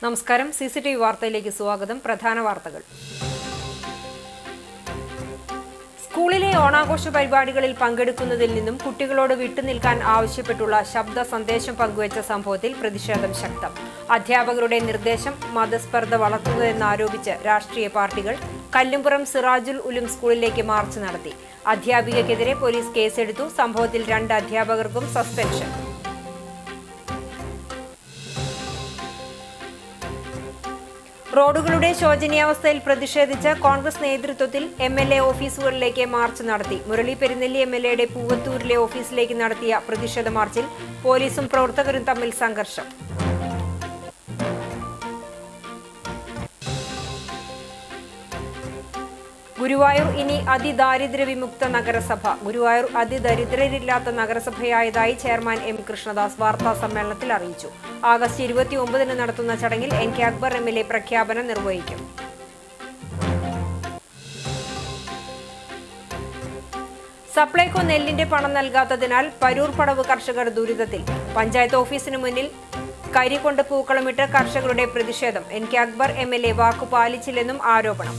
നമസ്കാരം. CCTV വാർത്തയിലേക്ക് സ്വാഗതം. പ്രധാന വാർത്തകൾ. സ്കൂളിലെ ഓണാഘോഷ പരിപാടികളിൽ പങ്കെടുക്കുന്നതിൽ നിന്നും കുട്ടികളോട് വിട്ടുനിൽക്കാൻ ആവശ്യപ്പെട്ടുള്ള ശബ്ദ സന്ദേശം പങ്കുവച്ച സംഭവത്തിൽ പ്രതിഷേധം ശക്തം. അധ്യാപകരുടെ നിർദ്ദേശം മതസ്പർദ്ധ വളർത്തുന്നതെന്നാരോപിച്ച് രാഷ്ട്രീയ പാർട്ടികൾ കല്ലുംപുറം സിറാജുൽ ഉലും സ്കൂളിലേക്ക് മാർച്ച് നടത്തി. അധ്യാപികയ്ക്കെതിരെ പോലീസ് കേസെടുത്തു. സംഭവത്തിൽ 2 അധ്യാപകർക്കും സസ്പെൻഷൻ. റോഡുകളുടെ ശോചനീയാവസ്ഥയിൽ പ്രതിഷേധിച്ച് കോൺഗ്രസ് നേതൃത്വത്തിൽ MLA ഓഫീസുകളിലേക്ക് മാർച്ച് നടത്തി. മുരളി പെരുന്നെല്ലി MLAയുടെ പൂവത്തൂരിലെ ഓഫീസിലേക്ക് നടത്തിയ പ്രതിഷേധ മാർച്ചിൽ പോലീസും പ്രവർത്തകരും തമ്മിൽ സംഘർഷം. ഗുരുവായൂർ ഇനി അതിദാരിദ്ര്യ വിമുക്ത നഗരസഭ. ഗുരുവായൂർ അതിദരിദ്രരില്ലാത്ത നഗരസഭയായതായി ചെയർമാൻ M. കൃഷ്ണദാസ് വാർത്താ സമ്മേളനത്തിൽ അറിയിച്ചു. ആഗസ്റ്റ് 29-ന് നടത്തുന്ന ചടങ്ങിൽ NK അക്ബർ MLA പ്രഖ്യാപനം നിർവഹിക്കും. സപ്ലൈകോ നെല്ലിന്റെ പണം നൽകാത്തതിനാൽ പരൂർ പടവ് കർഷകർ ദുരിതത്തിൽ. പഞ്ചായത്ത് ഓഫീസിന് മുന്നിൽ കരികൊണ്ട് പൂക്കളമിട്ട് കർഷകരുടെ പ്രതിഷേധം. NK അക്ബർ MLA വാക്കു പാലിച്ചില്ലെന്നും ആരോപണം.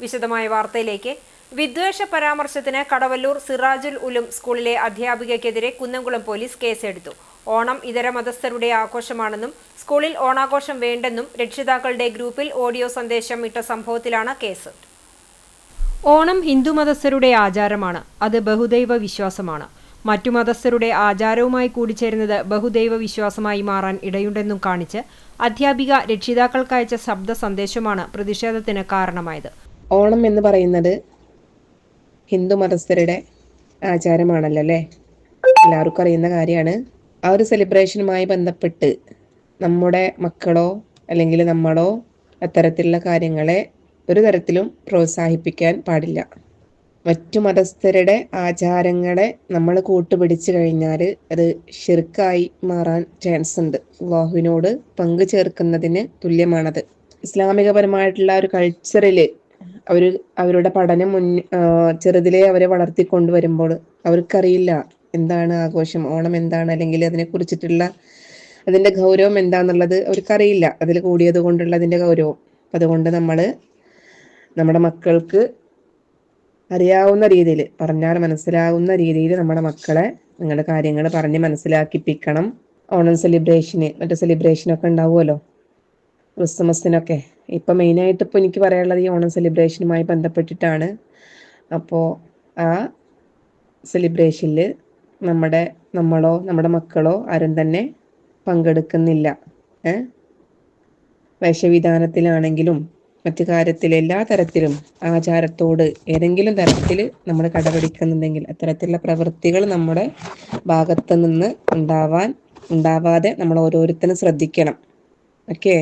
വിശദമായ വാർത്തയിലേക്ക്. വിദ്വേഷ പരാമർശത്തിന് കടവല്ലൂർ സിറാജുൽ ഉലും സ്കൂളിലെ അധ്യാപികയ്ക്കെതിരെ കുന്നംകുളം പോലീസ് കേസെടുത്തു. ഓണം ഇതര മതസ്ഥരുടെ ആഘോഷമാണെന്നും സ്കൂളിൽ ഓണാഘോഷം വേണ്ടെന്നും രക്ഷിതാക്കളുടെ ഗ്രൂപ്പിൽ ഓഡിയോ സന്ദേശം ഇട്ട സംഭവത്തിലാണ് കേസ്. ഓണം ഹിന്ദു മതസ്ഥരുടെ ആചാരമാണ്. അത് ബഹുദൈവ വിശ്വാസമാണ്. മറ്റു മതസ്ഥരുടെ ആചാരവുമായി കൂടിച്ചേരുന്നത് ബഹുദൈവ വിശ്വാസമായി മാറാൻ ഇടയുണ്ടെന്നും കാണിച്ച് അധ്യാപിക രക്ഷിതാക്കൾക്കയച്ച ശബ്ദ സന്ദേശമാണ് പ്രതിഷേധത്തിന് കാരണമായത്. ഓണം എന്ന് പറയുന്നത് ഹിന്ദു മതസ്ഥരുടെ ആചാരമാണല്ലോ അല്ലേ? എല്ലാവർക്കും അറിയുന്ന കാര്യമാണ്. ആ ഒരു സെലിബ്രേഷനുമായി ബന്ധപ്പെട്ട് നമ്മുടെ മക്കളോ അല്ലെങ്കിൽ നമ്മളോ അത്തരത്തിലുള്ള കാര്യങ്ങളെ ഒരു തരത്തിലും പ്രോത്സാഹിപ്പിക്കാൻ പാടില്ല. മറ്റു മതസ്ഥരുടെ ആചാരങ്ങളെ നമ്മൾ കൂട്ടുപിടിച്ചു കഴിഞ്ഞാൽ അത് ശിർക്കായി മാറാൻ ചാൻസ് ഉണ്ട്. അല്ലാഹുവിനോട് പങ്കു ചേർക്കുന്നതിന് തുല്യമാണത്. ഇസ്ലാമികപരമായിട്ടുള്ള ഒരു കൾച്ചറിൽ അവരുടെ പഠനം ചെറുതിലേ അവരെ വളർത്തിക്കൊണ്ടുവരുമ്പോൾ അവർക്കറിയില്ല എന്താണ് ആഘോഷം, ഓണം എന്താണ്, അല്ലെങ്കിൽ അതിനെ കുറിച്ചിട്ടുള്ള അതിന്റെ ഗൗരവം എന്താന്നുള്ളത് അവർക്കറിയില്ല. അതിൽ കൂടിയത് കൊണ്ടുള്ള അതിന്റെ ഗൗരവം. അതുകൊണ്ട് നമ്മൾ നമ്മുടെ മക്കൾക്ക് അറിയാവുന്ന രീതിയിൽ, പറഞ്ഞാൽ മനസ്സിലാവുന്ന രീതിയിൽ നമ്മുടെ മക്കളെ നിങ്ങളുടെ കാര്യങ്ങൾ പറഞ്ഞ് മനസ്സിലാക്കിപ്പിക്കണം. ഓണം സെലിബ്രേഷന്, മറ്റു സെലിബ്രേഷനൊക്കെ ഉണ്ടാവുമല്ലോ, ക്രിസ്മസിനൊക്കെ. ഇപ്പം മെയിനായിട്ട് ഇപ്പോൾ എനിക്ക് പറയാനുള്ളത് ഈ ഓണം സെലിബ്രേഷനുമായി ബന്ധപ്പെട്ടിട്ടാണ്. അപ്പോൾ ആ സെലിബ്രേഷനിൽ നമ്മളോ നമ്മുടെ മക്കളോ ആരും തന്നെ പങ്കെടുക്കുന്നില്ല. വേഷവിധാനത്തിലാണെങ്കിലും മറ്റു കാര്യത്തിൽ എല്ലാ തരത്തിലും ആചാരത്തോട് ഏതെങ്കിലും തരത്തിൽ നമ്മൾ കടപിടിക്കുന്നുണ്ടെങ്കിൽ അത്തരത്തിലുള്ള പ്രവൃത്തികൾ നമ്മുടെ ഭാഗത്ത് നിന്ന് ഉണ്ടാവാതെ നമ്മൾ ഓരോരുത്തരും ശ്രദ്ധിക്കണം. ഓക്കെ.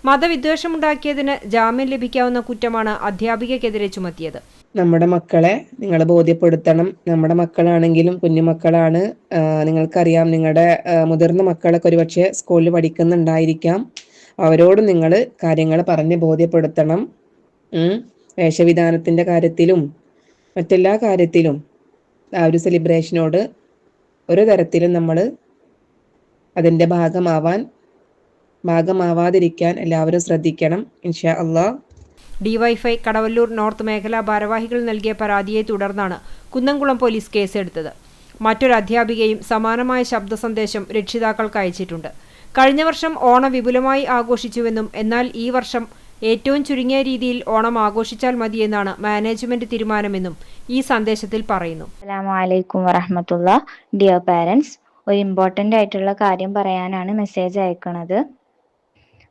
മതവിദ്വേഷമുണ്ടാക്കിയതിന് ജാമ്യം ലഭിക്കാവുന്ന കുറ്റമാണ് അധ്യാപികയ്ക്കെതിരെ ചുമത്തിയത്. നമ്മുടെ മക്കളെ നിങ്ങൾ ബോധ്യപ്പെടുത്തണം. നമ്മുടെ മക്കളാണെങ്കിലും കുഞ്ഞുമക്കളാണ്. നിങ്ങൾക്കറിയാം, നിങ്ങളുടെ മുതിർന്ന മക്കളൊക്കെ ഒരുപക്ഷെ സ്കൂളിൽ പഠിക്കുന്നുണ്ടായിരിക്കാം. അവരോട് നിങ്ങൾ കാര്യങ്ങൾ പറഞ്ഞ് ബോധ്യപ്പെടുത്തണം. വേഷവിധാനത്തിന്റെ കാര്യത്തിലും മറ്റെല്ലാ കാര്യത്തിലും ആ ഒരു സെലിബ്രേഷനോട് ഒരു തരത്തിലും നമ്മൾ അതിൻ്റെ ഭാഗമാവാതിരിക്കാൻ എല്ലാവരും ശ്രദ്ധിക്കണം. ഇൻഷാ അല്ലാഹ്. ഡിവൈഎഫ്ഐ കടവല്ലൂർ നോർത്ത് മേഖലാ ഭാരവാഹികൾ നൽകിയ പരാതിയെ തുടർന്നാണ് കുന്നംകുളം പോലീസ് കേസെടുത്തത്. മറ്റൊരു അധ്യാപികയും സമാനമായ ശബ്ദ സന്ദേശം രക്ഷിതാക്കൾക്ക് അയച്ചിട്ടുണ്ട്. കഴിഞ്ഞ വർഷം ഓണം വിപുലമായി ആഘോഷിച്ചുവെന്നും എന്നാൽ ഈ വർഷം ഏറ്റവും ചുരുങ്ങിയ രീതിയിൽ ഓണം ആഘോഷിച്ചാൽ മതിയെന്നാണ് മാനേജ്മെന്റ് തീരുമാനമെന്നും ഈ സന്ദേശത്തിൽ പറയുന്നു. അസ്സലാമു അലൈക്കും വറഹ്മത്തുള്ളാഹി. ഡിയർ പാരൻസ്, ഒരു ഇമ്പോർട്ടൻ്റ് ആയിട്ടുള്ള കാര്യം പറയാനാണ് മെസ്സേജ് അയക്കുന്നത്.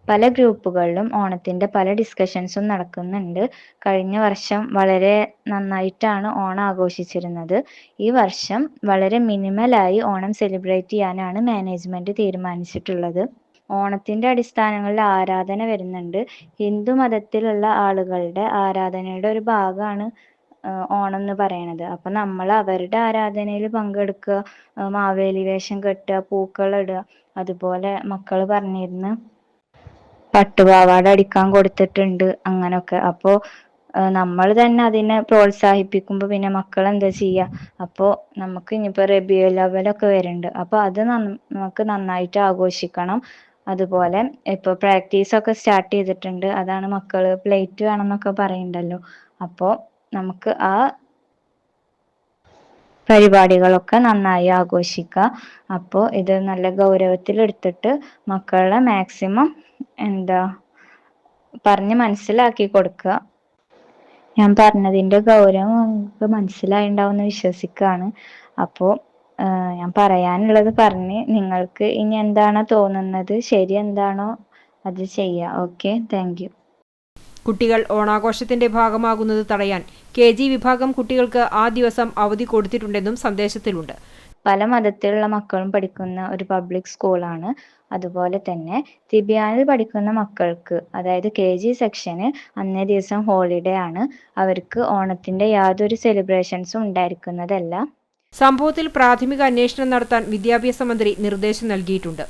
പല ഗ്രൂപ്പുകളിലും ഓണത്തിൻ്റെ പല ഡിസ്കഷൻസും നടക്കുന്നുണ്ട്. കഴിഞ്ഞ വർഷം വളരെ നന്നായിട്ടാണ് ഓണം ആഘോഷിച്ചിരുന്നത്. ഈ വർഷം വളരെ മിനിമലായി ഓണം സെലിബ്രേറ്റ് ചെയ്യാനാണ് മാനേജ്മെൻറ്റ് തീരുമാനിച്ചിട്ടുള്ളത്. ഓണത്തിൻ്റെ അടിസ്ഥാനങ്ങളിൽ ആരാധന വരുന്നുണ്ട്. ഹിന്ദു മതത്തിലുള്ള ആളുകളുടെ ആരാധനയുടെ ഒരു ഭാഗമാണ് ഓണം എന്ന് പറയണത്. അപ്പം നമ്മൾ അവരുടെ ആരാധനയിൽ പങ്കെടുക്കുക, മാവേലി വേഷം കെട്ടുക, പൂക്കളിടുക. അതുപോലെ മക്കൾ പറഞ്ഞിരുന്നു പട്ടുപാവാട അടിക്കാൻ കൊടുത്തിട്ടുണ്ട് അങ്ങനൊക്കെ. അപ്പോൾ നമ്മൾ തന്നെ അതിനെ പ്രോത്സാഹിപ്പിക്കുമ്പോൾ പിന്നെ മക്കൾ എന്താ ചെയ്യുക? അപ്പോൾ നമുക്ക് ഇനിയിപ്പോൾ റബിയുൽ അവ്വലൊക്കെ വരുന്നുണ്ട്, അപ്പോൾ അത് നമുക്ക് നന്നായിട്ട് ആഘോഷിക്കണം. അതുപോലെ ഇപ്പോൾ പ്രാക്ടീസൊക്കെ സ്റ്റാർട്ട് ചെയ്തിട്ടുണ്ട്. അതാണ് മക്കൾ പ്ലേറ്റ് വേണമെന്നൊക്കെ പറയുന്നുണ്ടല്ലോ. അപ്പോൾ നമുക്ക് ആ പരിപാടികളൊക്കെ നന്നായി ആഘോഷിക്കുക. അപ്പോൾ ഇത് നല്ല ഗൗരവത്തിലെടുത്തിട്ട് മക്കളെ മാക്സിമം പറഞ്ഞ് മനസ്സിലാക്കി കൊടുക്കുക. ഞാൻ പറഞ്ഞതിൻ്റെ ഗൗരവം നിങ്ങൾക്ക് മനസ്സിലായിണ്ടാവുമെന്ന് വിശ്വസിക്കുകയാണ്. അപ്പോൾ ഞാൻ പറയാനുള്ളത് പറഞ്ഞ് നിങ്ങൾക്ക് ഇനി എന്താണോ തോന്നുന്നത്, ശരി എന്താണോ അത് ചെയ്യുക. Okay, thank you. കുട്ടികൾ ഓണാഘോഷത്തിന്റെ ഭാഗമാകുന്നത് തടയാൻ KG വിഭാഗം കുട്ടികൾക്ക് ആ ദിവസം അവധി കൊടുത്തിട്ടുണ്ടെന്നും സന്ദേശത്തിലുണ്ട്. പല മതത്തിലുള്ള മക്കളും പഠിക്കുന്ന ഒരു പബ്ലിക് സ്കൂളാണ്. അതുപോലെ തന്നെ തിബിയാനിൽ പഠിക്കുന്ന മക്കൾക്ക്, അതായത് KG സെക്ഷന് അന്നേ ദിവസം ഹോളിഡേ ആണ്. അവർക്ക് ഓണത്തിന്റെ യാതൊരു സെലിബ്രേഷൻസും ഉണ്ടായിരിക്കുന്നതല്ല. സംഭവത്തിൽ പ്രാഥമിക അന്വേഷണം നടത്താൻ വിദ്യാഭ്യാസ മന്ത്രി നിർദ്ദേശം നൽകിയിട്ടുണ്ട്.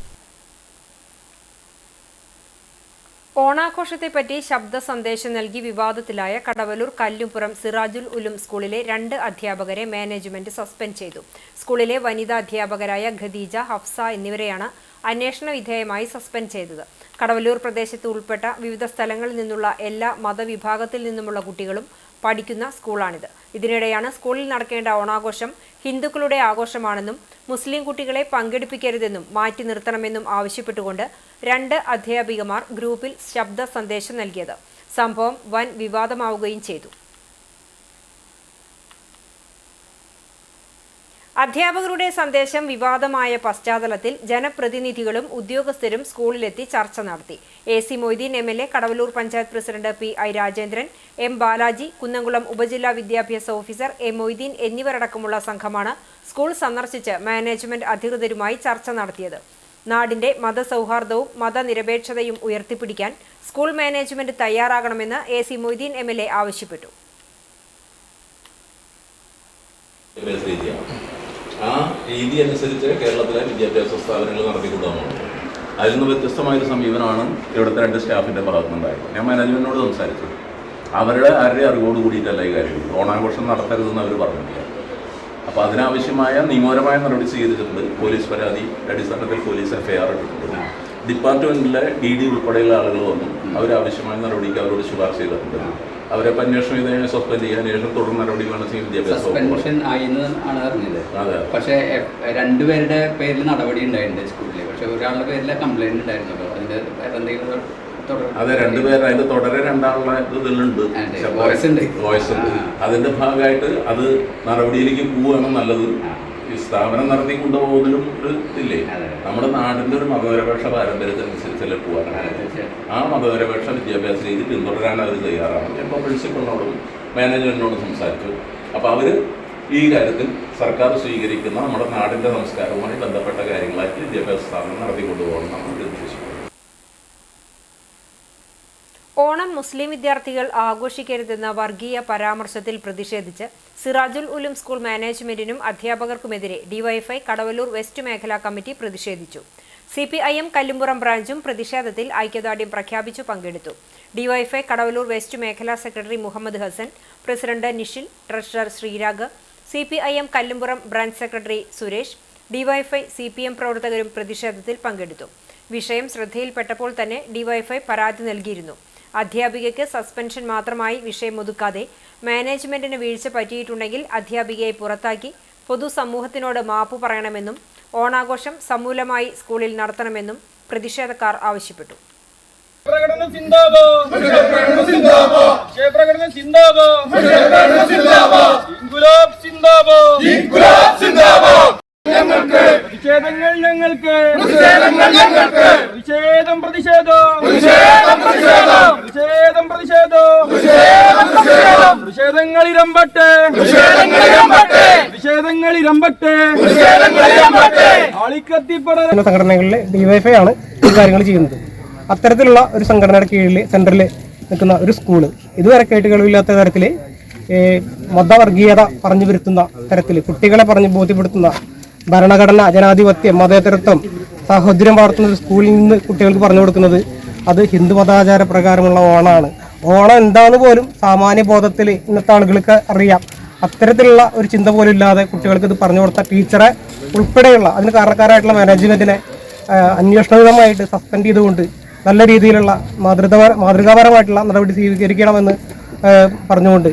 ഓണാഘോഷത്തെപ്പറ്റി ശബ്ദ സന്ദേശം നൽകി വിവാദത്തിലായ കടവല്ലൂർ കല്ലുംപുറം സിറാജുൽ ഉലും സ്കൂളിലെ 2 അധ്യാപകരെ മാനേജ്മെന്റ് സസ്പെൻഡ് ചെയ്തു. സ്കൂളിലെ വനിതാ അധ്യാപകരായ ഖദീജ, ഹഫ്സ എന്നിവരെയാണ് അന്വേഷണ വിധേയമായി സസ്പെൻഡ് ചെയ്തത്. കടവല്ലൂർ പ്രദേശത്ത് ഉൾപ്പെട്ട വിവിധ സ്ഥലങ്ങളിൽ നിന്നുള്ള എല്ലാ മതവിഭാഗത്തിൽ നിന്നുമുള്ള കുട്ടികളും പഠിക്കുന്ന സ്കൂളാണിത്. ഇതിനിടെയാണ് സ്കൂളിൽ നടക്കേണ്ട ഓണാഘോഷം ഹിന്ദുക്കളുടെ ആഘോഷമാണെന്നും മുസ്ലിം കുട്ടികളെ പങ്കെടുപ്പിക്കരുതെന്നും മാറ്റി നിർത്തണമെന്നും ആവശ്യപ്പെട്ടുകൊണ്ട് 2 അധ്യാപികമാർ ഗ്രൂപ്പിൽ ശബ്ദ സന്ദേശം നൽകിയത്. സംഭവം വൻ വിവാദമാവുകയും ചെയ്തു. അധ്യാപകരുടെ സന്ദേശം വിവാദമായ പശ്ചാത്തലത്തിൽ ജനപ്രതിനിധികളും ഉദ്യോഗസ്ഥരും സ്കൂളിലെത്തി ചർച്ച നടത്തി. AC Moideen MLA, Kadavallur panchayat president PI Rajendran, M Balaji, Kunnamkulam ഉപജില്ലാ വിദ്യാഭ്യാസ ഓഫീസർ A മൊയ്തീൻ എന്നിവരടക്കമുള്ള സംഘമാണ് സ്കൂൾ സന്ദർശിച്ച് മാനേജ്മെന്റ് അധികൃതരുമായി ചർച്ച നടത്തിയത്. നാടിന്റെ മതസൗഹാർദ്ദവും മതനിരപേക്ഷതയും ഉയർത്തിപ്പിടിക്കാൻ സ്കൂൾ മാനേജ്മെന്റ് തയ്യാറാകണമെന്ന് AC മൊയ്തീൻ MLA ആവശ്യപ്പെട്ടു. ആ രീതി അനുസരിച്ച് കേരളത്തിലെ വിദ്യാഭ്യാസ സ്ഥാപനങ്ങൾ നടത്തിക്കൊണ്ടുപോകുന്നത്. അതിൽ നിന്ന് വ്യത്യസ്തമായൊരു സമീപനമാണ് ഇവിടുത്തെ 2 സ്റ്റാഫിൻ്റെ ഭാഗത്തുനിന്നുണ്ടായത്. ഞാൻ മാനേജ്മെൻറ്റിനോട് സംസാരിച്ചു. അവരുടെ അറിവോട് കൂടിയിട്ടല്ല ഈ കാര്യം. ഓണാഘോഷം നടത്തരുതെന്ന് അവർ പറഞ്ഞിട്ടില്ല. അപ്പോൾ അതിനാവശ്യമായ നിയമപരമായ നടപടി സ്വീകരിച്ചിട്ടുണ്ട്. പോലീസ് പരാതി അടിസ്ഥാനത്തിൽ പോലീസ് FIR ഇട്ടിട്ടുണ്ട്. ഡിപ്പാർട്ട്മെൻറ്റിലെ DD ഉൾപ്പെടെയുള്ള ആളുകൾ വന്നു. അവരാവശ്യമായ നടപടിക്ക് അവരോട് ശുപാർശ ചെയ്തിട്ടുണ്ട്. അവരെ അന്വേഷണം ചെയ്തതിനെ സസ്പെൻഡ് ചെയ്യാൻ ശേഷം തുടർ നടപടി വേണം വിദ്യാഭ്യാസ ആണ് അറിഞ്ഞത്. പക്ഷേ 2 പേരുടെ പേരിൽ നടപടി ഉണ്ടായിട്ടുണ്ട് സ്കൂളിൽ. പക്ഷെ ഒരാളുടെ പേരിൽ കംപ്ലൈന്റ് ഉണ്ടായിരുന്നല്ലോ. അതിന്റെ എന്തെങ്കിലും അതെ, 2 പേര് അതിന്റെ തുടരെ 2 ആളുടെ ഇതിലുണ്ട്, വോയിസ് ഉണ്ട്. അതിന്റെ ഭാഗമായിട്ട് അത് നടപടിയിലേക്ക് പോവുകയാണ് നല്ലത്. ഈ സ്ഥാപനം നടത്തി കൊണ്ടുപോകുന്നതിലും ഒരു ഇതില്ലേ, നമ്മുടെ നാടിന്റെ ഒരു മതനിരപേക്ഷ പാരമ്പര്യത്തിനനുസരിച്ചല്ലേ പോകാനാണ്. ആ മതനിരപേക്ഷ വിദ്യാഭ്യാസ രീതി പിന്തുടരാൻ അവർ തയ്യാറാണ്. ഇപ്പോൾ പ്രിൻസിപ്പളിനോടും മാനേജ്മെന്റിനോടും സംസാരിച്ചു. അപ്പോൾ അവർ ഈ കാര്യത്തിൽ സർക്കാർ സ്വീകരിക്കുന്ന നമ്മുടെ നാടിന്റെ സംസ്കാരവുമായി ബന്ധപ്പെട്ട കാര്യങ്ങളായിട്ട് വിദ്യാഭ്യാസ സ്ഥാപനം നടത്തിക്കൊണ്ടുപോകണം നമ്മൾ ഉദ്ദേശിക്കുന്നത്. ഓണം മുസ്ലിം വിദ്യാർത്ഥികൾ ആഘോഷിക്കരുതെന്ന വർഗീയ പരാമർശത്തിൽ പ്രതിഷേധിച്ച് സിറാജുൽ ഉലും സ്കൂൾ മാനേജ്മെന്റിനും അധ്യാപകർക്കുമെതിരെ ഡിവൈഎഫ്ഐ കടവല്ലൂർ വെസ്റ്റ് മേഖലാ കമ്മിറ്റി പ്രതിഷേധിച്ചു. CPIM കല്ലുംപുറം ബ്രാഞ്ചും പ്രതിഷേധത്തിൽ ഐക്യദാർഢ്യം പ്രഖ്യാപിച്ചു പങ്കെടുത്തു. ഡിവൈഎഫ്ഐ കടവല്ലൂർ വെസ്റ്റ് മേഖലാ secretary Muhammad Hasan, president Nishil, treasurer Sreerag, CPIM Kallumpuram branch secretary Suresh, DYFI CPM പ്രവർത്തകരും പ്രതിഷേധത്തിൽ പങ്കെടുത്തു. വിഷയം ശ്രദ്ധയിൽപ്പെട്ടപ്പോൾ തന്നെ ഡിവൈഎഫ്ഐ പരാതി നൽകിയിരുന്നു. അധ്യാപികയ്ക്ക് സസ്പെൻഷൻ മാത്രമായി വിഷയം ഒതുക്കാതെ മാനേജ്മെന്റിന് വീഴ്ച പറ്റിയിട്ടുണ്ടെങ്കിൽ അധ്യാപികയെ പുറത്താക്കി പൊതുസമൂഹത്തിനോട് മാപ്പ് പറയണമെന്നും ഓണാഘോഷം സമൂലമായി സ്കൂളിൽ നടത്തണമെന്നും പ്രതിഷേധക്കാർ ആവശ്യപ്പെട്ടു. പ്രതിഷേധങ്ങൾ ഞങ്ങൾക്ക് പ്രതിഷേധം പ്രതിഷേധങ്ങളിരമ്പട്ടെ ആളിക്കത്തിപ്പെടുന്ന സംഘടനകളിലെ ഡിവൈഎഫ്ഐ ആണ് ഈ കാര്യങ്ങൾ ചെയ്യുന്നത്. അത്തരത്തിലുള്ള ഒരു സംഘടനയുടെ കീഴിൽ സെന്ററിൽ നിൽക്കുന്ന ഒരു സ്കൂള് ഇതുവരെ കേട്ട് കേൾവില്ലാത്ത തരത്തിൽ മതവർഗീയത പറഞ്ഞു വരുത്തുന്ന തരത്തിൽ കുട്ടികളെ പറഞ്ഞ് ബോധ്യപ്പെടുത്തുന്ന ഭരണഘടന, ജനാധിപത്യം, മതേതരത്വം, സാഹോദര്യം വളർത്തുന്ന ഒരു സ്കൂളിൽ നിന്ന് കുട്ടികൾക്ക് പറഞ്ഞു കൊടുക്കുന്നത് അത് ഹിന്ദു മതാചാര പ്രകാരമുള്ള ഓണാണ്. ഓണം എന്താണെന്ന് പോലും സാമാന്യ ബോധത്തിൽ ഇന്നത്തെ ആളുകൾക്ക് അറിയാം. അത്തരത്തിലുള്ള ഒരു ചിന്ത പോലും ഇല്ലാതെ കുട്ടികൾക്ക് ഇത് പറഞ്ഞു കൊടുത്ത ടീച്ചറെ ഉൾപ്പെടെയുള്ള അതിന് കാരണക്കാരായിട്ടുള്ള മാനേജ്മെന്റിനെ അന്വേഷണപരമായിട്ട് സസ്പെൻഡ് ചെയ്തുകൊണ്ട് നല്ല രീതിയിലുള്ള മാതൃകാപരമായിട്ടുള്ള നടപടി സ്വീകരിക്കണമെന്ന് പറഞ്ഞുകൊണ്ട്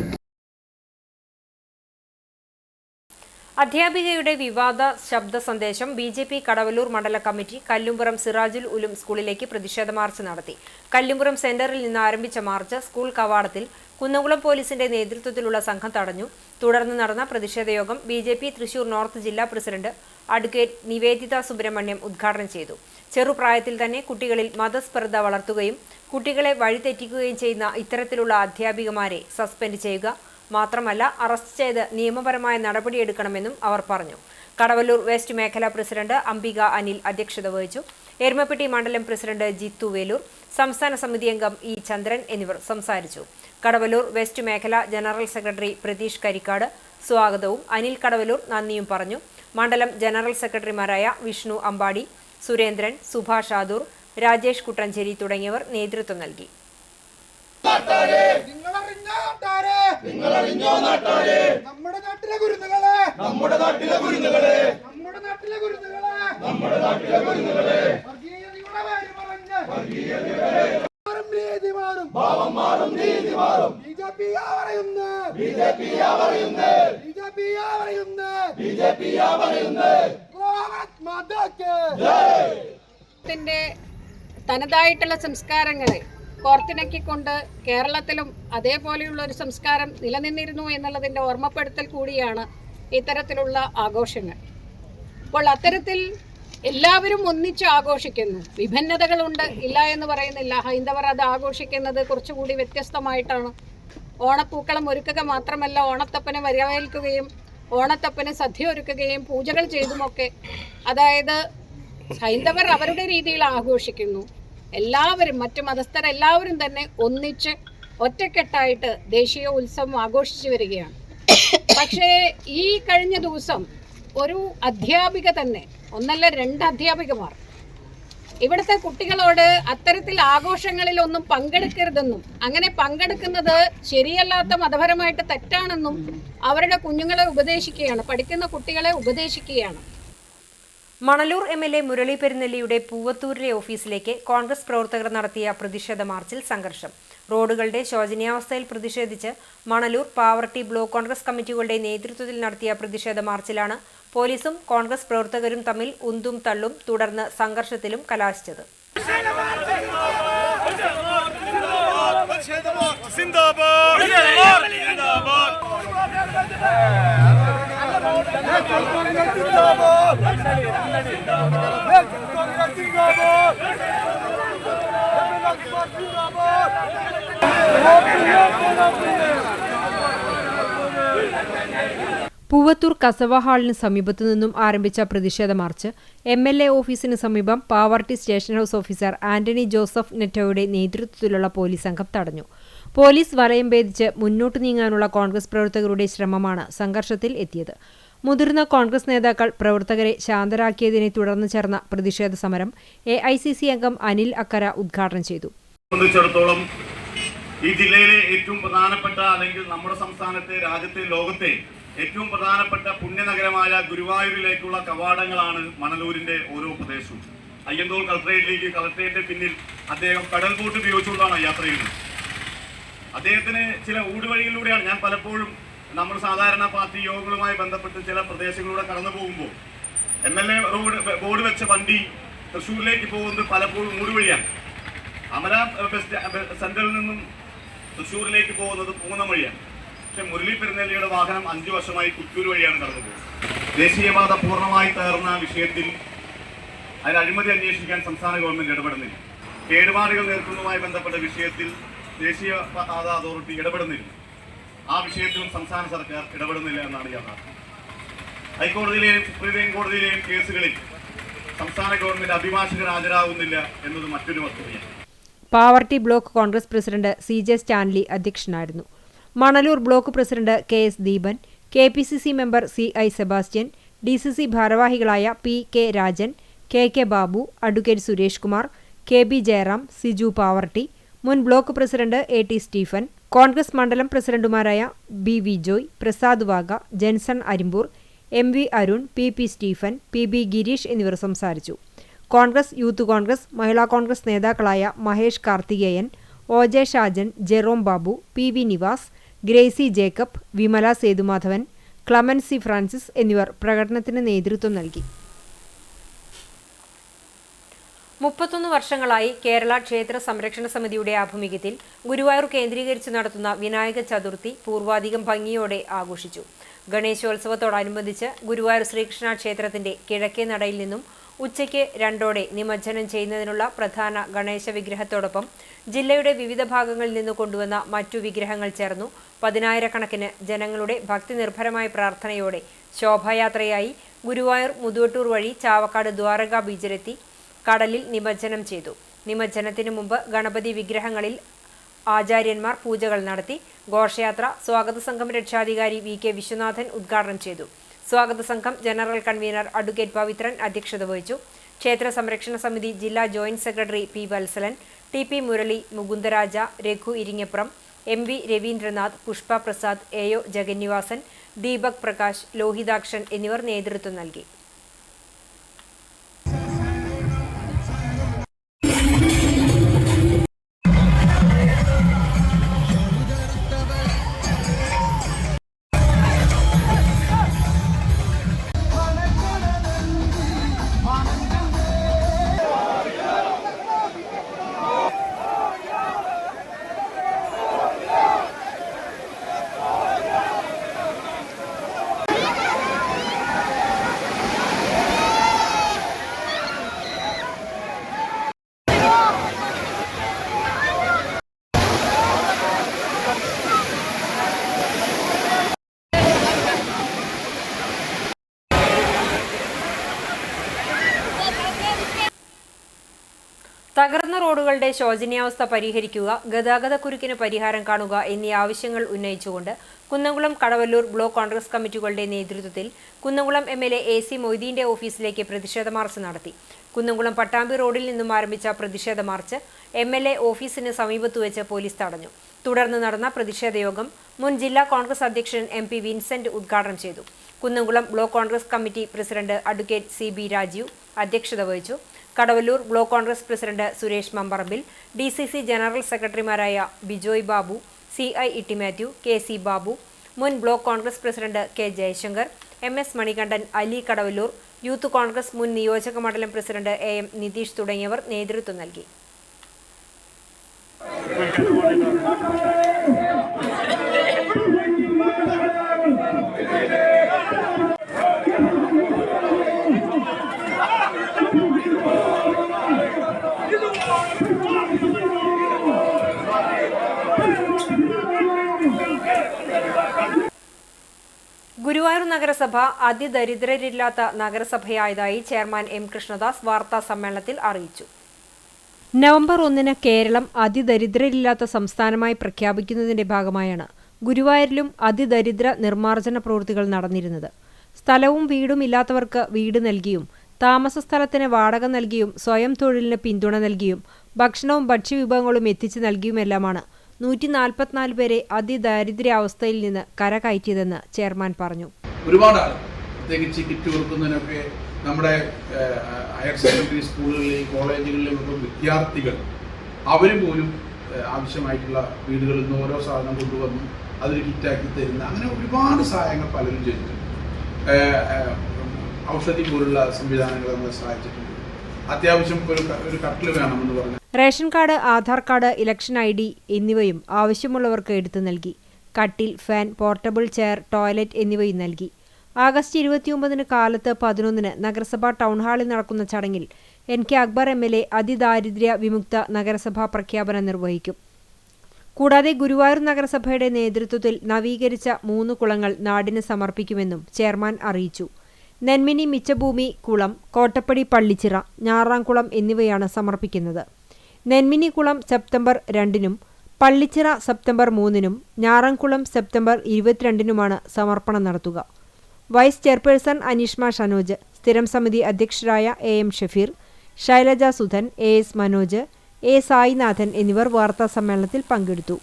അധ്യാപികയുടെ വിവാദ ശബ്ദ സന്ദേശം BJP കടവല്ലൂർ മണ്ഡല കമ്മിറ്റി കല്ലുംപുറം സിറാജുൽ ഉലും സ്കൂളിലേക്ക് പ്രതിഷേധ മാർച്ച് നടത്തി. കല്ലുംപുറം സെന്ററിൽ നിന്ന് ആരംഭിച്ച മാർച്ച് സ്കൂൾ കവാടത്തിൽ കുന്നംകുളം പോലീസിന്റെ നേതൃത്വത്തിലുള്ള സംഘം തടഞ്ഞു. തുടർന്ന് നടന്ന പ്രതിഷേധ യോഗം BJP തൃശൂർ നോർത്ത് ജില്ലാ പ്രസിഡന്റ് അഡ്വക്കേറ്റ് നിവേദിത സുബ്രഹ്മണ്യം ഉദ്ഘാടനം ചെയ്തു. ചെറുപ്രായത്തിൽ തന്നെ കുട്ടികളിൽ മതസ്പർദ്ധ വളർത്തുകയും കുട്ടികളെ വഴിതെറ്റിക്കുകയും ചെയ്യുന്ന ഇത്തരത്തിലുള്ള അധ്യാപികമാരെ സസ്പെൻഡ് ചെയ്യുക മാത്രമല്ല അറസ്റ്റ് ചെയ്ത് നിയമപരമായ നടപടിയെടുക്കണമെന്നും അവർ പറഞ്ഞു. കടവല്ലൂർ വെസ്റ്റ് മേഖലാ പ്രസിഡന്റ് അംബിക അനിൽ അധ്യക്ഷത വഹിച്ചു. എരുമപ്പെട്ടി മണ്ഡലം പ്രസിഡന്റ് ജിത്തു വേലൂർ, സംസ്ഥാന സമിതി അംഗം ഇ ചന്ദ്രൻ എന്നിവർ സംസാരിച്ചു. കടവല്ലൂർ വെസ്റ്റ് മേഖല ജനറൽ സെക്രട്ടറി പ്രതീഷ് കരിക്കാട് സ്വാഗതവും അനിൽ കടവല്ലൂർ നന്ദിയും പറഞ്ഞു. മണ്ഡലം ജനറൽ സെക്രട്ടറിമാരായ വിഷ്ണു അമ്പാടി, സുരേന്ദ്രൻ, സുഭാഷ് ആദൂർ, രാജേഷ് കുട്ടഞ്ചേരി തുടങ്ങിയവർ നേതൃത്വം നൽകി. നമ്മുടെ നാട്ടിലെ ഗുരുകളെ തനതായിട്ടുള്ള സംസ്കാരങ്ങളെ കോർത്തിണക്കിക്കൊണ്ട് കേരളത്തിലും അതേപോലെയുള്ള ഒരു സംസ്കാരം നിലനിന്നിരുന്നു എന്നുള്ളതിൻ്റെ ഓർമ്മപ്പെടുത്തൽ കൂടിയാണ് ഇത്തരത്തിലുള്ള ആഘോഷങ്ങൾ. അപ്പോൾ അത്തരത്തിൽ എല്ലാവരും ഒന്നിച്ച് ആഘോഷിക്കുന്നു. വിഭിന്നതകളുണ്ട്, ഇല്ല എന്ന് പറയുന്നില്ല. ഹൈന്ദവർ അത് ആഘോഷിക്കുന്നത് കുറച്ചുകൂടി വ്യത്യസ്തമായിട്ടാണ്. ഓണപ്പൂക്കളം ഒരുക്കുക മാത്രമല്ല, ഓണത്തപ്പനെ വരവേൽക്കുകയും ഓണത്തപ്പന് സദ്യ ഒരുക്കുകയും പൂജകൾ ചെയ്തുമൊക്കെ, അതായത് ഹൈന്ദവർ അവരുടെ രീതിയിൽ ആഘോഷിക്കുന്നു. എല്ലാവരും മറ്റു മതസ്ഥരെല്ലാവരും തന്നെ ഒന്നിച്ച് ഒറ്റക്കെട്ടായിട്ട് ദേശീയ ഉത്സവം ആഘോഷിച്ചു വരികയാണ്. പക്ഷേ ഈ കഴിഞ്ഞ ദിവസം ഒരു അധ്യാപിക തന്നെ, ഒന്നല്ല രണ്ട് അധ്യാപികമാർ ഇവിടുത്തെ കുട്ടികളോട് അത്തരത്തിൽ ആഘോഷങ്ങളിലൊന്നും പങ്കെടുക്കരുതെന്നും അങ്ങനെ പങ്കെടുക്കുന്നത് ശരിയല്ലാത്ത മതപരമായിട്ട് തെറ്റാണെന്നും അവരുടെ കുഞ്ഞുങ്ങളെ ഉപദേശിക്കുകയാണ്, പഠിക്കുന്ന കുട്ടികളെ ഉപദേശിക്കുകയാണ്. മണലൂർ MLA മുരളി പെരുന്നെല്ലിയുടെ പൂവത്തൂരിലെ ഓഫീസിലേക്ക് കോൺഗ്രസ് പ്രവർത്തകർ നടത്തിയ പ്രതിഷേധ മാർച്ചിൽ സംഘർഷം. റോഡുകളുടെ ശോചനീയാവസ്ഥയിൽ പ്രതിഷേധിച്ച് മണലൂർ, പാവർട്ടി ബ്ലോക്ക് കോൺഗ്രസ് കമ്മിറ്റികളുടെ നേതൃത്വത്തിൽ നടത്തിയ പ്രതിഷേധ മാർച്ചിലാണ് പോലീസും കോൺഗ്രസ് പ്രവർത്തകരും തമ്മിൽ ഉന്തും തള്ളും തുടർന്ന് സംഘർഷത്തിലും കലാശിച്ചത്. പൂവത്തൂർ കസവ ഹാളിന് സമീപത്തു നിന്നും ആരംഭിച്ച പ്രതിഷേധ മാർച്ച് MLA ഓഫീസിന് സമീപം Pavaratty station house officer Antony Joseph നെറ്റോയുടെ നേതൃത്വത്തിലുള്ള പോലീസ് സംഘം തടഞ്ഞു. പോലീസ് വലയം ഭേദിച്ച് മുന്നോട്ടു നീങ്ങാനുള്ള കോൺഗ്രസ് പ്രവർത്തകരുടെ ശ്രമമാണ് സംഘർഷത്തിൽ എത്തിയത്. മുതിർന്ന കോൺഗ്രസ് നേതാക്കൾ പ്രവർത്തകരെ ശാന്തരാക്കിയതിനെ തുടർന്ന് ചേർന്ന പ്രതിഷേധ സമരം AICC അംഗം അനിൽ അക്കര ഉദ്ഘാടനം ചെയ്തു. ഈ ജില്ലയിലെ ഏറ്റവും പ്രധാനപ്പെട്ട, അല്ലെങ്കിൽ നമ്മുടെ സംസ്ഥാനത്തെ, രാജ്യത്തെ, ലോകത്തെ ഏറ്റവും പ്രധാനപ്പെട്ട പുണ്യനഗരമായ ഗുരുവായൂരിലേക്കുള്ള കവാടങ്ങളാണ് മണലൂരിന്റെ ഓരോ പ്രദേശവും. അയ്യന്തോൾ കളക്ടറേറ്റിലേക്ക്, കളക്ടറേറ്റിന്റെ പിന്നിൽ അദ്ദേഹം കടൽ ബോട്ട് ഉപയോഗിച്ചുകൊണ്ടാണ് യാത്ര ചെയ്യുന്നത്. അദ്ദേഹത്തിന് ചില ഊടുവഴികളിലൂടെയാണ്, ഞാൻ പലപ്പോഴും നമ്മൾ സാധാരണ പാർട്ടി യോഗങ്ങളുമായി ബന്ധപ്പെട്ട് ചില പ്രദേശങ്ങളിലൂടെ കടന്നു പോകുമ്പോൾ MLA ബോർഡ് വെച്ച വണ്ടി തൃശ്ശൂരിലേക്ക് പോകുന്നത് പലപ്പോഴും ഊടുവഴിയാണ്. അമല സെന്ററിൽ നിന്നും തൃശ്ശൂരിലേക്ക് പോകുന്നത് പൂനം വഴിയാണ്. പക്ഷെ മുരളി പെരുന്നെല്ലിയുടെ വാഹനം 5 വർഷമായി കുറ്റൂർ വഴിയാണ് കടന്നു പോകുന്നത്. ദേശീയപാത പൂർണ്ണമായി തകർന്ന വിഷയത്തിൽ അതിന് അഴിമതി അന്വേഷിക്കാൻ സംസ്ഥാന ഗവൺമെന്റ് ഇടപെടുന്നില്ല. കേടുപാടുകൾ നേർക്കുന്നതുമായി ബന്ധപ്പെട്ട വിഷയത്തിൽ ദേശീയപാത അതോറിറ്റി ഇടപെടുന്നില്ല. ആ വിഷയത്തിലും സംസ്ഥാന സർക്കാർ ഇടപെടുന്നില്ല എന്നാണ് യാഥാർത്ഥ്യം. ഹൈക്കോടതിയിലെയും സുപ്രീം കോടതിയിലെയും കേസുകളിൽ സംസ്ഥാന ഗവൺമെന്റ് അഭിഭാഷകർ ഹാജരാകുന്നില്ല എന്നത് മറ്റൊരു വസ്തുതയാണ്. Pavaratty block Congress president CJ Stanley അധ്യക്ഷനായിരുന്നു. Manalur block president KS Deepan, KPCC member CI Sebastian, DCC ഭാരവാഹികളായ PK Rajan, KK Babu, advocate Suresh Kumar, KB Jayaram, Siju Pavaratty, മുൻ block president AT Stephen, Congress മണ്ഡലം പ്രസിഡന്റുമാരായ BV Joy, Prasad Vaga, Jenson Arimbur, MV Arun, PP Stephen, PB Girish എന്നിവർ സംസാരിച്ചു. കോൺഗ്രസ്, യൂത്ത് കോൺഗ്രസ്, മഹിളാ കോൺഗ്രസ് നേതാക്കളായ Mahesh Karthikeyan, OJ Shajan, Jerome Babu, PV Nivas, Gracy Jacob, Vimala Sethumadhavan, clemency Francis എന്നിവർ പ്രകടനത്തിന് നേതൃത്വം നൽകി. 31 വർഷങ്ങളായി കേരള ക്ഷേത്ര സംരക്ഷണ സമിതിയുടെ ആഭിമുഖ്യത്തിൽ ഗുരുവായൂർ കേന്ദ്രീകരിച്ച് നടത്തുന്ന വിനായക ചതുർത്ഥി പൂർവാധികം ഭംഗിയോടെ ആഘോഷിച്ചു. ഗണേശോത്സവത്തോടനുബന്ധിച്ച് ഗുരുവായൂർ ശ്രീകൃഷ്ണ ക്ഷേത്രത്തിന്റെ കിഴക്കേ നടയിൽ നിന്നും ഉച്ചയ്ക്ക് 2 നിമജ്ജനം ചെയ്യുന്നതിനുള്ള പ്രധാന ഗണേശ വിഗ്രഹത്തോടൊപ്പം ജില്ലയുടെ വിവിധ ഭാഗങ്ങളിൽ നിന്ന് കൊണ്ടുവന്ന മറ്റു വിഗ്രഹങ്ങൾ ചേർന്നു 10,000-കണക്കിന് ജനങ്ങളുടെ ഭക്തിനിർഭരമായ പ്രാർത്ഥനയോടെ ശോഭായാത്രയായി ഗുരുവായൂർ മുതുവട്ടൂർ വഴി ചാവക്കാട് ദ്വാരക ബീച്ചിലെത്തി കടലിൽ നിമജ്ജനം ചെയ്തു. നിമജ്ജനത്തിനു മുമ്പ് ഗണപതി വിഗ്രഹങ്ങളിൽ ആചാര്യന്മാർ പൂജകൾ നടത്തി. ഘോഷയാത്ര സ്വാഗത സംഘം രക്ഷാധികാരി VK വിശ്വനാഥൻ ഉദ്ഘാടനം ചെയ്തു. സ്വാഗത സംഘം ജനറൽ കൺവീനർ അഡ്വക്കേറ്റ് പവിത്രൻ അധ്യക്ഷത വഹിച്ചു. ക്ഷേത്ര സംരക്ഷണ സമിതി ജില്ലാ joint secretary P Valsalan, TP Murali, Mukundaraja, Raghu Iringappuram, MV Raveendranath, Pushpa Prasad, AO Jagannivasan, Deepak Prakash, Lohithakshan എന്നിവർ നേതൃത്വം നൽകി. തകർന്ന റോഡുകളുടെ ശോചനീയാവസ്ഥ പരിഹരിക്കുക, ഗതാഗതക്കുരുക്കിന് പരിഹാരം കാണുക എന്നീ ആവശ്യങ്ങൾ ഉന്നയിച്ചുകൊണ്ട് കുന്നംകുളം, കടവല്ലൂർ ബ്ലോക്ക് കോൺഗ്രസ് കമ്മിറ്റികളുടെ നേതൃത്വത്തിൽ കുന്നംകുളം MLA AC മൊയ്തീന്റെ ഓഫീസിലേക്ക് പ്രതിഷേധ മാർച്ച് നടത്തി. കുന്നംകുളം പട്ടാമ്പി റോഡിൽ നിന്നും ആരംഭിച്ച പ്രതിഷേധ മാർച്ച് MLA ഓഫീസിന് സമീപത്തു വെച്ച് പോലീസ് തടഞ്ഞു. തുടർന്ന് നടന്ന പ്രതിഷേധ യോഗം മുൻ ജില്ലാ കോൺഗ്രസ് അധ്യക്ഷൻ MP വിൻസെന്റ് ഉദ്ഘാടനം ചെയ്തു. Kunnamkulam block Congress committee president advocate CB Rajeev അധ്യക്ഷത വഹിച്ചു. Kadavallur block Congress president Suresh Mamparambil, DCC general സെക്രട്ടറിമാരായ ബിജോയ് ബാബു, CI ഇട്ടി മാത്യു, KC ബാബു, മുൻ block Congress president K Jayasankar, MS Manikandan, Ali Kadavallur, youth Congress മുൻ നിയോജക മണ്ഡലം പ്രസിഡന്റ് AM നിതീഷ് തുടങ്ങിയവർ നേതൃത്വം നൽകി. ഗുരുവായൂർ നഗരസഭ അതിദരിദ്രരില്ലാത്ത നഗരസഭയായതായി ചെയർമാൻ M കൃഷ്ണദാസ് വാർത്താ സമ്മേളനത്തിൽ അറിയിച്ചു. നവംബർ 1 കേരളം അതിദരിദ്രരില്ലാത്ത സംസ്ഥാനമായി പ്രഖ്യാപിക്കുന്നതിന്റെ ഭാഗമായാണ് ഗുരുവായൂരിലും അതിദരിദ്ര നിർമ്മാർജ്ജന പ്രവൃത്തികൾ നടന്നിരുന്നത്. സ്ഥലവും വീടും ഇല്ലാത്തവർക്ക് വീട് നൽകിയും താമസ സ്ഥലത്തിന് വാടക നൽകിയും സ്വയം തൊഴിലിന് പിന്തുണ നൽകിയും ഭക്ഷണവും ഭക്ഷ്യവിഭവങ്ങളും എത്തിച്ചു നൽകിയുമെല്ലാമാണ് 144 പേരെ അതിദാരിദ്ര്യാവസ്ഥയിൽ നിന്ന് കരകയറ്റിയതെന്ന് ചെയർമാൻ പറഞ്ഞു. ഒരുപാട് ആളുകൾ, പ്രത്യേകിച്ച് കിറ്റ് കൊടുക്കുന്നതിനൊക്കെ നമ്മുടെ ഹയർ സെക്കൻഡറി സ്കൂളുകളിലെയും കോളേജുകളിലെയും ഒക്കെ വിദ്യാർത്ഥികൾ അവർ പോലും ആവശ്യമായിട്ടുള്ള വീടുകളിൽ നിന്ന് ഓരോ സാധനം കൊണ്ടുവന്നു അതൊരു കിറ്റാക്കി തരുന്ന അങ്ങനെ ഒരുപാട് സഹായങ്ങൾ പലരും ചെയ്തിട്ടുണ്ട്. ഔഷധി പോലുള്ള സംവിധാനങ്ങൾ നമ്മളെ സഹായിച്ചിട്ടുണ്ട്. അത്യാവശ്യം ഒരു കട്ടിൽ വേണമെന്ന് പറഞ്ഞു. Ration card, Aadhaar card, election ID എന്നിവയും ആവശ്യമുള്ളവർക്ക് എടുത്തു നൽകി. കട്ടിൽ, ഫാൻ, പോർട്ടബിൾ ചെയർ, ടോയ്ലറ്റ് എന്നിവയും നൽകി. ആഗസ്റ്റ് 29 കാലത്ത് 11 നഗരസഭാ ടൗൺ ഹാളിൽ നടക്കുന്ന ചടങ്ങിൽ NK അക്ബർ MLA അതിദാരിദ്ര്യ വിമുക്ത നഗരസഭാ പ്രഖ്യാപനം നിർവഹിക്കും. കൂടാതെ ഗുരുവായൂർ നഗരസഭയുടെ നേതൃത്വത്തിൽ നവീകരിച്ച 3 കുളങ്ങൾ നാടിന് സമർപ്പിക്കുമെന്നും ചെയർമാൻ അറിയിച്ചു. നെന്മിനി മിച്ചഭൂമി കുളം, കോട്ടപ്പടി പള്ളിച്ചിറ, ഞാറാംകുളം എന്നിവയാണ് സമർപ്പിക്കുന്നത്. Nenmini Kulam September 2 Pallichira September 3 Njaramkulam September 22 സമർപ്പണം നടത്തുക. വൈസ് ചെയർപേഴ്സൺ അനീഷ്മ ഷനോജ്, സ്ഥിരം സമിതി അധ്യക്ഷരായ AM Shafeer, Shailaja Sudhan, AS Manoj, A Sainathan എന്നിവർ വാർത്താസമ്മേളനത്തിൽ പങ്കെടുത്തു.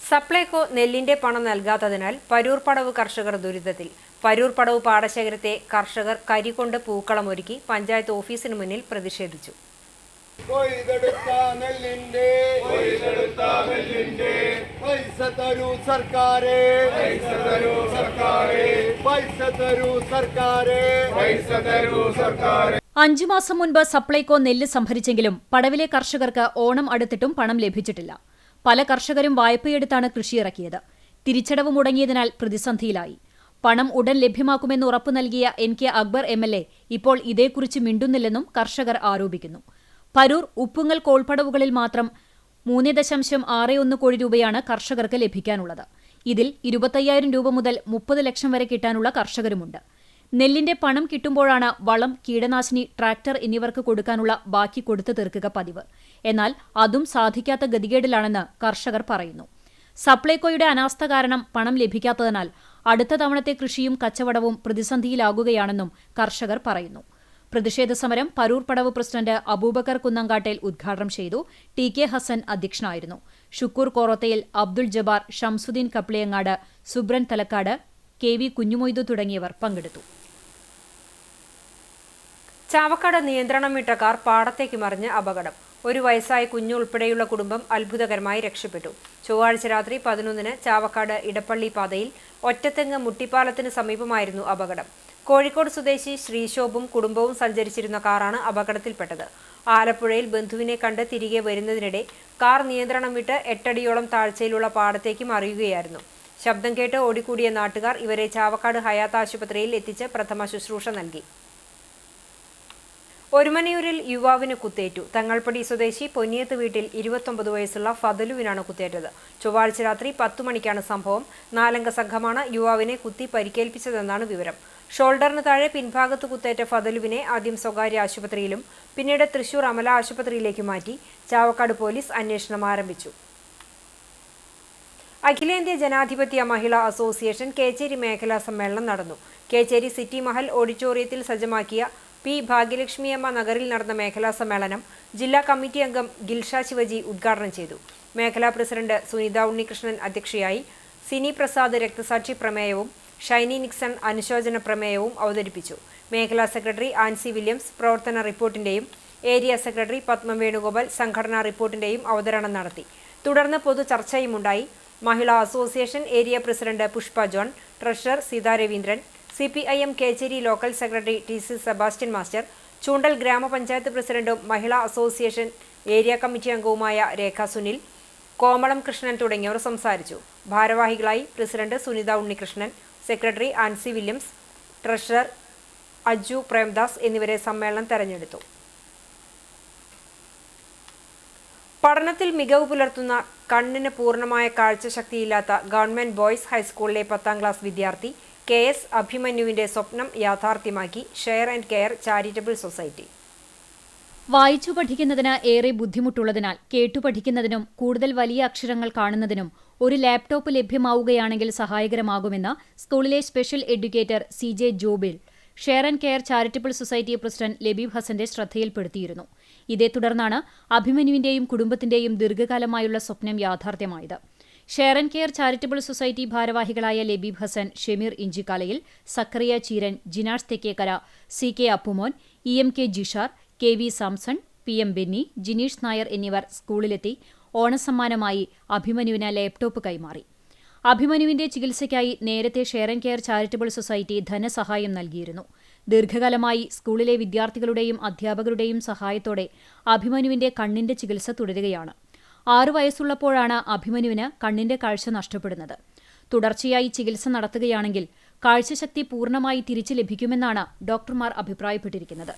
സപ്ലൈകോ നെല്ലിന്റെ പണം നൽകാത്തതിനാൽ പരൂർപ്പടവ് കർഷകർ ദുരിതത്തിൽ. പരൂർപ്പടവ് പാടശേഖരത്തെ കർഷകർ കരികൊണ്ട് പൂക്കളമൊരുക്കി പഞ്ചായത്ത് ഓഫീസിന് മുന്നിൽ പ്രതിഷേധിച്ചു. പൈസ തരൂ സർക്കാരേ, പൈസ തരൂ സർക്കാരേ, പൈസ തരൂ സർക്കാരേ. 5 മാസം മുൻപ് സപ്ലൈകോ നെല്ല് സംഭരിച്ചെങ്കിലും പടവിലെ കർഷകർക്ക് ഓണം അടുത്തിട്ടും പണം ലഭിച്ചിട്ടില്ല. പല കർഷകരും വായ്പയെടുത്താണ് കൃഷിയിറക്കിയത്. തിരിച്ചടവ് മുടങ്ങിയതിനാൽ പ്രതിസന്ധിയിലായി. പണം ഉടൻ ലഭ്യമാക്കുമെന്ന് ഉറപ്പു നൽകിയ NK അക്ബർ MLA ഇപ്പോൾ ഇതേക്കുറിച്ച് മിണ്ടുന്നില്ലെന്നും കർഷകർ ആരോപിക്കുന്നു. പരൂർ, ഉപ്പുങ്ങൽ കോൾപ്പടവുകളിൽ മാത്രം 3.61 കോടി രൂപയാണ് കർഷകർക്ക് ലഭിക്കാനുള്ളത്. ഇതിൽ 25,000 രൂപ മുതൽ 30 ലക്ഷം വരെ കിട്ടാനുള്ള കർഷകരുമുണ്ട്. നെല്ലിന്റെ പണം കിട്ടുമ്പോഴാണ് വളം, കീടനാശിനി, ട്രാക്ടർ എന്നിവർക്ക് കൊടുക്കാനുള്ള ബാക്കി കൊടുത്തു തീർക്കുക പതിവ്. എന്നാൽ അതും സാധിക്കാത്ത ഗതികേടിലാണെന്ന് കർഷകർ പറയുന്നു. സപ്ലൈകോയുടെ അനാസ്ഥ കാരണം പണം ലഭിക്കാത്തതിനാൽ അടുത്ത തവണത്തെ കൃഷിയും കച്ചവടവും പ്രതിസന്ധിയിലാകുകയാണെന്നും കർഷകർ പറയുന്നു. പ്രതിഷേധ സമരം പരൂർ പടവ് പ്രസിഡന്റ് അബൂബക്കർ കുന്നങ്കാട്ടേൽ ഉദ്ഘാടനം ചെയ്തു. TK ഹസൻ അധ്യക്ഷനായിരുന്നു. ഷുക്കൂർ കോറോത്തയിൽ, അബ്ദുൾ ജബ്ബാർ, ഷംസുദ്ദീൻ കപ്ലിയങ്ങാട്, സുബ്രൻ തലക്കാട്, KV കുഞ്ഞുമൊയ്തു തുടങ്ങിയവർ പങ്കെടുത്തു. ചാവക്കാട് നിയന്ത്രണം വിട്ട കാർ പാടത്തേക്ക് മറിഞ്ഞ് അപകടം. 1 വയസ്സായ കുഞ്ഞു ഉൾപ്പെടെയുള്ള കുടുംബം അത്ഭുതകരമായി രക്ഷപ്പെട്ടു. ചൊവ്വാഴ്ച രാത്രി 11-ന് ചാവക്കാട് ഇടപ്പള്ളി പാതയിൽ ഒറ്റത്തെങ്ങ് മുട്ടിപ്പാലത്തിന് സമീപമായിരുന്നു അപകടം. കോഴിക്കോട് സ്വദേശി ശ്രീശോഭും കുടുംബവും സഞ്ചരിച്ചിരുന്ന കാറാണ് അപകടത്തിൽപ്പെട്ടത്. ആലപ്പുഴയിൽ ബന്ധുവിനെ കണ്ട് തിരികെ വരുന്നതിനിടെ കാർ നിയന്ത്രണം വിട്ട് 8 അടിയോളം താഴ്ചയിലുള്ള പാടത്തേക്ക് മറിയുകയായിരുന്നു. ശബ്ദം കേട്ട് ഓടിക്കൂടിയ നാട്ടുകാർ ഇവരെ ചാവക്കാട് ഹയാത്ത് ആശുപത്രിയിൽ എത്തിച്ച് പ്രഥമ ശുശ്രൂഷ നൽകി. ഒരുമനയൂരിൽ യുവാവിന് കുത്തേറ്റു. തങ്ങൾപ്പടി സ്വദേശി പൊന്നിയത്ത് വീട്ടിൽ 29 വയസ്സുള്ള ഫദലുവിനാണ് കുത്തേറ്റത്. ചൊവ്വാഴ്ച രാത്രി 10 മണിക്കാണ് സംഭവം. 4-അംഗ സംഘമാണ് യുവാവിനെ കുത്തി പരിക്കേൽപ്പിച്ചതെന്നാണ് വിവരം. ഷോൾഡറിന് താഴെ പിൻഭാഗത്ത് കുത്തേറ്റ ഫദലുവിനെ ആദ്യം സ്വകാര്യ ആശുപത്രിയിലും പിന്നീട് തൃശൂർ അമല ആശുപത്രിയിലേക്ക് മാറ്റി. ചാവക്കാട് പോലീസ് അന്വേഷണം ആരംഭിച്ചു. അഖിലേന്ത്യാ ജനാധിപത്യ മഹിളാ അസോസിയേഷൻ കേച്ചേരി മേഖലാ സമ്മേളനം നടന്നു. കേച്ചേരി സിറ്റി മഹൽ ഓഡിറ്റോറിയത്തിൽ സജ്ജമാക്കിയ P. ഭാഗ്യലക്ഷ്മിയമ്മ നഗറിൽ നടന്ന മേഖലാ സമ്മേളനം ജില്ലാ കമ്മിറ്റി അംഗം ഗിൽഷ ശിവജി ഉദ്ഘാടനം ചെയ്തു. മേഖലാ പ്രസിഡന്റ് സുനിത ഉണ്ണികൃഷ്ണൻ അധ്യക്ഷയായി. സിനി പ്രസാദ് രക്തസാക്ഷി പ്രമേയവും ഷൈനി നിക്സൺ അനുശോചന പ്രമേയവും അവതരിപ്പിച്ചു. മേഖലാ സെക്രട്ടറി ആൻസി വില്യംസ് പ്രവർത്തന റിപ്പോർട്ടിന്റെയും ഏരിയ സെക്രട്ടറി പത്മം വേണുഗോപാൽ സംഘടനാ റിപ്പോർട്ടിന്റെയും അവതരണം നടത്തി. തുടർന്ന് പൊതു ചർച്ചയുമുണ്ടായി. Mahila association area president Pushpa John, treasurer Seetha Raveendran, CPIM Kechery local secretary TC Sebastian master, Choondal ഗ്രാമപഞ്ചായത്ത് പ്രസിഡന്റും മഹിളാ അസോസിയേഷൻ ഏരിയ കമ്മിറ്റി അംഗവുമായ രേഖ സുനിൽ, കോമളം കൃഷ്ണൻ തുടങ്ങിയവർ സംസാരിച്ചു. ഭാരവാഹികളായി president Sunitha Unnikrishnan, secretary Ancy Williams, treasurer Aju Premdas എന്നിവരെ സമ്മേളനം തെരഞ്ഞെടുത്തു. പഠനത്തിൽ മികവ് പുലർത്തുന്ന കണ്ണിന് പൂർണ്ണമായ കാഴ്ചശക്തിയില്ലാത്ത ഗവൺമെന്റ് ബോയ്സ് ഹൈസ്കൂളിലെ 10ാം ക്ലാസ് വിദ്യാർത്ഥി KS അഭിമന്യുവിന്റെ സ്വപ്നം യാഥാർത്ഥ്യമാക്കി share and care charitable society. വായിച്ചു പഠിക്കുന്നതിന് ഏറെ ബുദ്ധിമുട്ടുള്ളതിനാൽ കേട്ടുപഠിക്കുന്നതിനും കൂടുതൽ വലിയ അക്ഷരങ്ങൾ കാണുന്നതിനും ഒരു ലാപ്ടോപ്പ് ലഭ്യമാവുകയാണെങ്കിൽ സഹായകരമാകുമെന്ന് സ്കൂളിലെ special educator CJ Jobil share and care charitable society president Labeeb ഹസന്റെ ശ്രദ്ധയിൽപ്പെടുത്തിയിരുന്നു. ഇതേ തുടർന്നാണ് അഭിമന്യുവിന്റെയും കുടുംബത്തിന്റെയും ദീർഘകാലമായുള്ള സ്വപ്നം യാഥാർത്ഥ്യമായത്. Share and care charitable society ഭാരവാഹികളായ Labeeb Hasan, Shemeer ഇഞ്ചിക്കാലയിൽ, Zacharia Cheeran, ജിനാഷ് Thekkekara, CK Appumon, EMK Jishar, KV Samson, PM Benny, Jineesh Nair എന്നിവർ സ്കൂളിലെത്തി ഓണസമ്മാനമായി അഭിമന്യുവിന് ലാപ്ടോപ്പ് കൈമാറി. അഭിമന്യുവിന്റെ ചികിത്സയ്ക്കായി നേരത്തെ share and care charitable society ധനസഹായം നൽകിയിരുന്നു. ദീർഘകാലമായി സ്കൂളിലെ വിദ്യാർത്ഥികളുടെയും അധ്യാപകരുടെയും സഹായത്തോടെ അഭിമന്യുവിന്റെ കണ്ണിന്റെ ചികിത്സ തുടരുകയാണ്. 6 വയസ്സുള്ളപ്പോഴാണ് അഭിമന്യുവിന് കണ്ണിന്റെ കാഴ്ച നഷ്ടപ്പെടുന്നത്. തുടർച്ചയായി ചികിത്സ നടത്തുകയാണെങ്കിൽ കാഴ്ചശക്തി പൂർണ്ണമായി തിരിച്ചു ലഭിക്കുമെന്നാണ് ഡോക്ടർമാർ അഭിപ്രായപ്പെട്ടിരിക്കുന്നത്.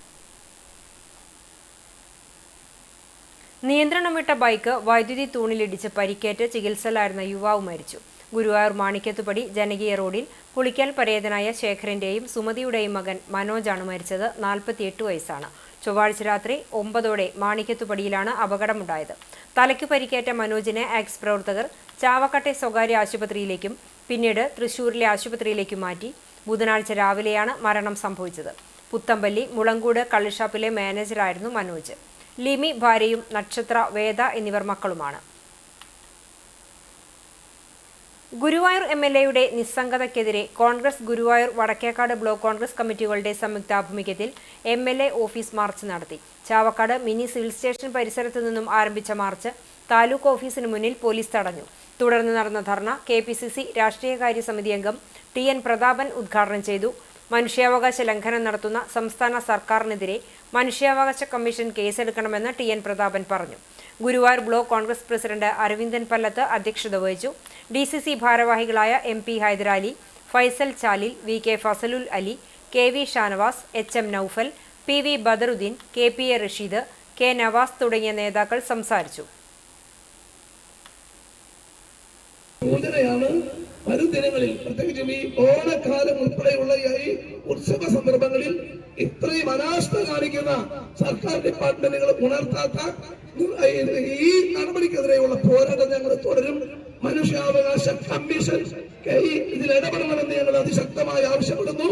നിയന്ത്രണം വിട്ട ബൈക്ക് വൈദ്യുതി തൂണിലിടിച്ച് പരിക്കേറ്റ് ചികിത്സയിലായിരുന്ന യുവാവ് മരിച്ചു. ഗുരുവായൂർ മാണിക്യത്തുപടി ജനകീയ റോഡിൽ പുളിക്കൽ പരേതനായ ശേഖരന്റെയും സുമതിയുടെയും മകൻ മനോജാണ് മരിച്ചത്. 48 വയസ്സാണ്. ചൊവ്വാഴ്ച രാത്രി 9ഓടെ മാണിക്യത്തുപടിയിലാണ് അപകടമുണ്ടായത്. തലയ്ക്ക് പരിക്കേറ്റ മനോജിനെ ആക്സ് പ്രവർത്തകർ ചാവക്കാട്ടെ സ്വകാര്യ ആശുപത്രിയിലേക്കും പിന്നീട് തൃശൂരിലെ ആശുപത്രിയിലേക്കും മാറ്റി. ബുധനാഴ്ച രാവിലെയാണ് മരണം സംഭവിച്ചത്. പുത്തമ്പള്ളി മുളങ്കൂട് കള്ളുഷാപ്പിലെ മാനേജറായിരുന്നു മനോജ്. ലിമി ഭാര്യയും നക്ഷത്ര, വേദ എന്നിവർ മക്കളുമാണ്. ഗുരുവായൂർ MLAയുടെ നിസ്സംഗതയ്ക്കെതിരെ കോൺഗ്രസ് ഗുരുവായൂർ വടക്കേക്കാട് ബ്ലോക്ക് കോൺഗ്രസ് കമ്മിറ്റികളുടെ സംയുക്താഭിമുഖ്യത്തിൽ MLA ഓഫീസ് മാർച്ച് നടത്തി. ചാവക്കാട് മിനി സിവിൽ സ്റ്റേഷൻ പരിസരത്തു നിന്നും ആരംഭിച്ച മാർച്ച് താലൂക്ക് ഓഫീസിന് മുന്നിൽ പോലീസ് തടഞ്ഞു. തുടർന്ന് നടന്ന ധർണ KPCC രാഷ്ട്രീയകാര്യ സമിതി അംഗം TN പ്രതാപൻ ഉദ്ഘാടനം ചെയ്തു. മനുഷ്യാവകാശ ലംഘനം നടത്തുന്ന സംസ്ഥാന സർക്കാരിനെതിരെ മനുഷ്യാവകാശ കമ്മീഷൻ കേസെടുക്കണമെന്ന് TN പ്രതാപൻ പറഞ്ഞു. ഗുരുവായൂർ ബ്ലോക്ക് കോൺഗ്രസ് പ്രസിഡന്റ് അരവിന്ദൻ പല്ലത്ത് അധ്യക്ഷത വഹിച്ചു. DCC ഭാരവാഹികളായ MP ഹൈദരാലി, ഫൈസൽ ചാലിൽ, VK Fazalul Ali, KV Shanavas, HM Noufal, PV Badaruddin, KPA Rasheed, K Nawaz തുടങ്ങിയ നേതാക്കൾ സംസാരിച്ചു. വരും ദിനങ്ങളിൽ പ്രത്യേകിച്ചും ഈ ഓണക്കാലം ഉൾപ്പെടെയുള്ള ഈ ഉത്സവ സന്ദർഭങ്ങളിൽ ഇത്രയും അനാസ്ഥ കാണിക്കുന്ന സർക്കാർ ഡിപ്പാർട്ട്മെന്റുകൾ ഉണർത്താത്ത ഈ നടപടിക്കെതിരെയുള്ള പോരാട്ടം ഞങ്ങൾ തുടരും. മനുഷ്യാവകാശ കമ്മീഷൻ ഇതിൽ ഇടപെടണമെന്ന് ഞങ്ങൾ അതിശക്തമായി ആവശ്യപ്പെടുന്നു.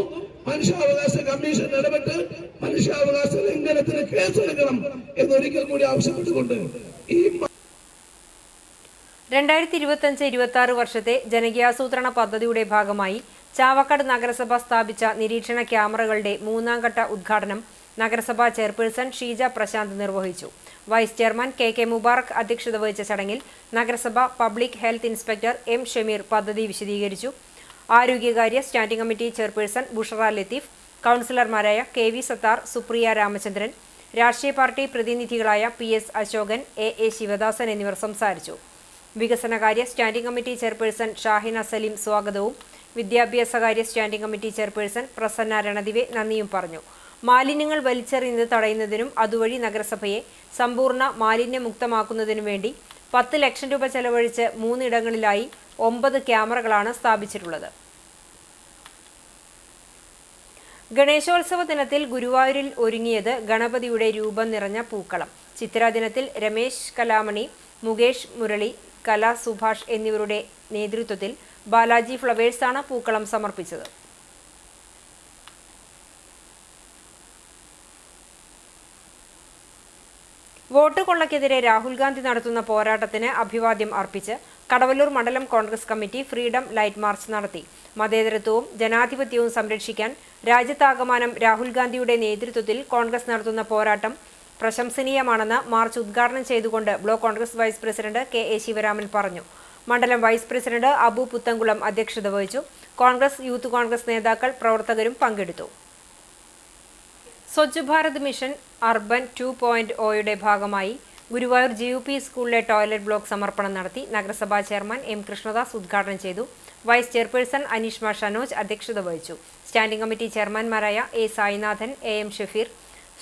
മനുഷ്യാവകാശ കമ്മീഷൻ ഇടപെട്ട് മനുഷ്യാവകാശ ലംഘനത്തിന് കേസെടുക്കണം എന്നൊരിക്കൽ കൂടി ആവശ്യപ്പെട്ടുകൊണ്ട് ഈ 2025-26 വർഷത്തെ ജനകീയാസൂത്രണ പദ്ധതിയുടെ ഭാഗമായി ചാവക്കാട് നഗരസഭ സ്ഥാപിച്ച നിരീക്ഷണ ക്യാമറകളുടെ 3ാം ഘട്ട ഉദ്ഘാടനം നഗരസഭാ ചെയർപേഴ്സൺ ഷീജ പ്രശാന്ത് നിർവഹിച്ചു. വൈസ് ചെയർമാൻ KK മുബാറക് അധ്യക്ഷത വഹിച്ച ചടങ്ങിൽ നഗരസഭ public health inspector M Shameer പദ്ധതി വിശദീകരിച്ചു. ആരോഗ്യകാര്യ standing committee chairperson Bushara Latheef, കൗൺസിലർമാരായ KV സത്താർ, സുപ്രിയ രാമചന്ദ്രൻ, രാഷ്ട്രീയ പാർട്ടി പ്രതിനിധികളായ PS അശോകൻ, AA ശിവദാസൻ എന്നിവർ സംസാരിച്ചു. വികസനകാര്യ standing committee chairperson Shahina Saleem സ്വാഗതവും വിദ്യാഭ്യാസകാര്യ standing committee chairperson Prasanna Ranadive നന്ദിയും പറഞ്ഞു. മാലിന്യങ്ങൾ വലിച്ചെറിയുന്നത് തടയുന്നതിനും അതുവഴി നഗരസഭയെ സമ്പൂർണ്ണ മാലിന്യമുക്തമാക്കുന്നതിനും വേണ്ടി 10 ലക്ഷം രൂപ ചെലവഴിച്ച് 3 ഇടങ്ങളിലായി 9 ക്യാമറകളാണ് സ്ഥാപിച്ചിട്ടുള്ളത്. ഗണേശോത്സവ ദിനത്തിൽ ഗുരുവായൂരിൽ ഒരുങ്ങിയത് ഗണപതിയുടെ രൂപം നിറഞ്ഞ പൂക്കളം. ചിത്തിര ദിനത്തിൽ രമേശ് കലാമണി, മുകേഷ് മുരളി, കലാ സുഭാഷ് എന്നിവരുടെ നേതൃത്വത്തിൽ ബാലാജി ഫ്ലവേഴ്സാണ് പൂക്കളം സമർപ്പിച്ചത്. വോട്ട് കൊള്ളയ്ക്കെതിരെ രാഹുൽ ഗാന്ധി നടത്തുന്ന പോരാട്ടത്തിന് അഭിവാദ്യം അർപ്പിച്ച് കടവല്ലൂർ മണ്ഡലം Congress committee freedom light March നടത്തി. മതേതരത്വവും ജനാധിപത്യവും സംരക്ഷിക്കാൻ രാജ്യത്താകമാനം രാഹുൽ ഗാന്ധിയുടെ നേതൃത്വത്തിൽ കോൺഗ്രസ് നടത്തുന്ന പോരാട്ടം പ്രശംസനീയമാണെന്ന് മാർച്ച് ഉദ്ഘാടനം ചെയ്തുകൊണ്ട് block Congress vice president KA Sivaraman പറഞ്ഞു. മണ്ഡലം വൈസ് പ്രസിഡന്റ് അബു പുത്തൻകുളം അധ്യക്ഷത വഹിച്ചു. കോൺഗ്രസ്, യൂത്ത് കോൺഗ്രസ് നേതാക്കൾ, പ്രവർത്തകരും പങ്കെടുത്തു. സ്വച്ഛ് ഭാരത് മിഷൻ അർബൻ 2.0യുടെ ഭാഗമായി ഗുരുവായൂർ GUP സ്കൂളിലെ ടോയ്ലറ്റ് ബ്ലോക്ക് സമർപ്പണം നടത്തി. നഗരസഭാ ചെയർമാൻ M കൃഷ്ണദാസ് ഉദ്ഘാടനം ചെയ്തു. വൈസ് ചെയർപേഴ്സൺ അനീഷ്മ ഷനോജ് അധ്യക്ഷത വഹിച്ചു. സ്റ്റാൻഡിംഗ് കമ്മിറ്റി ചെയർമാൻമാരായ A Sainathan, AM Shafeer,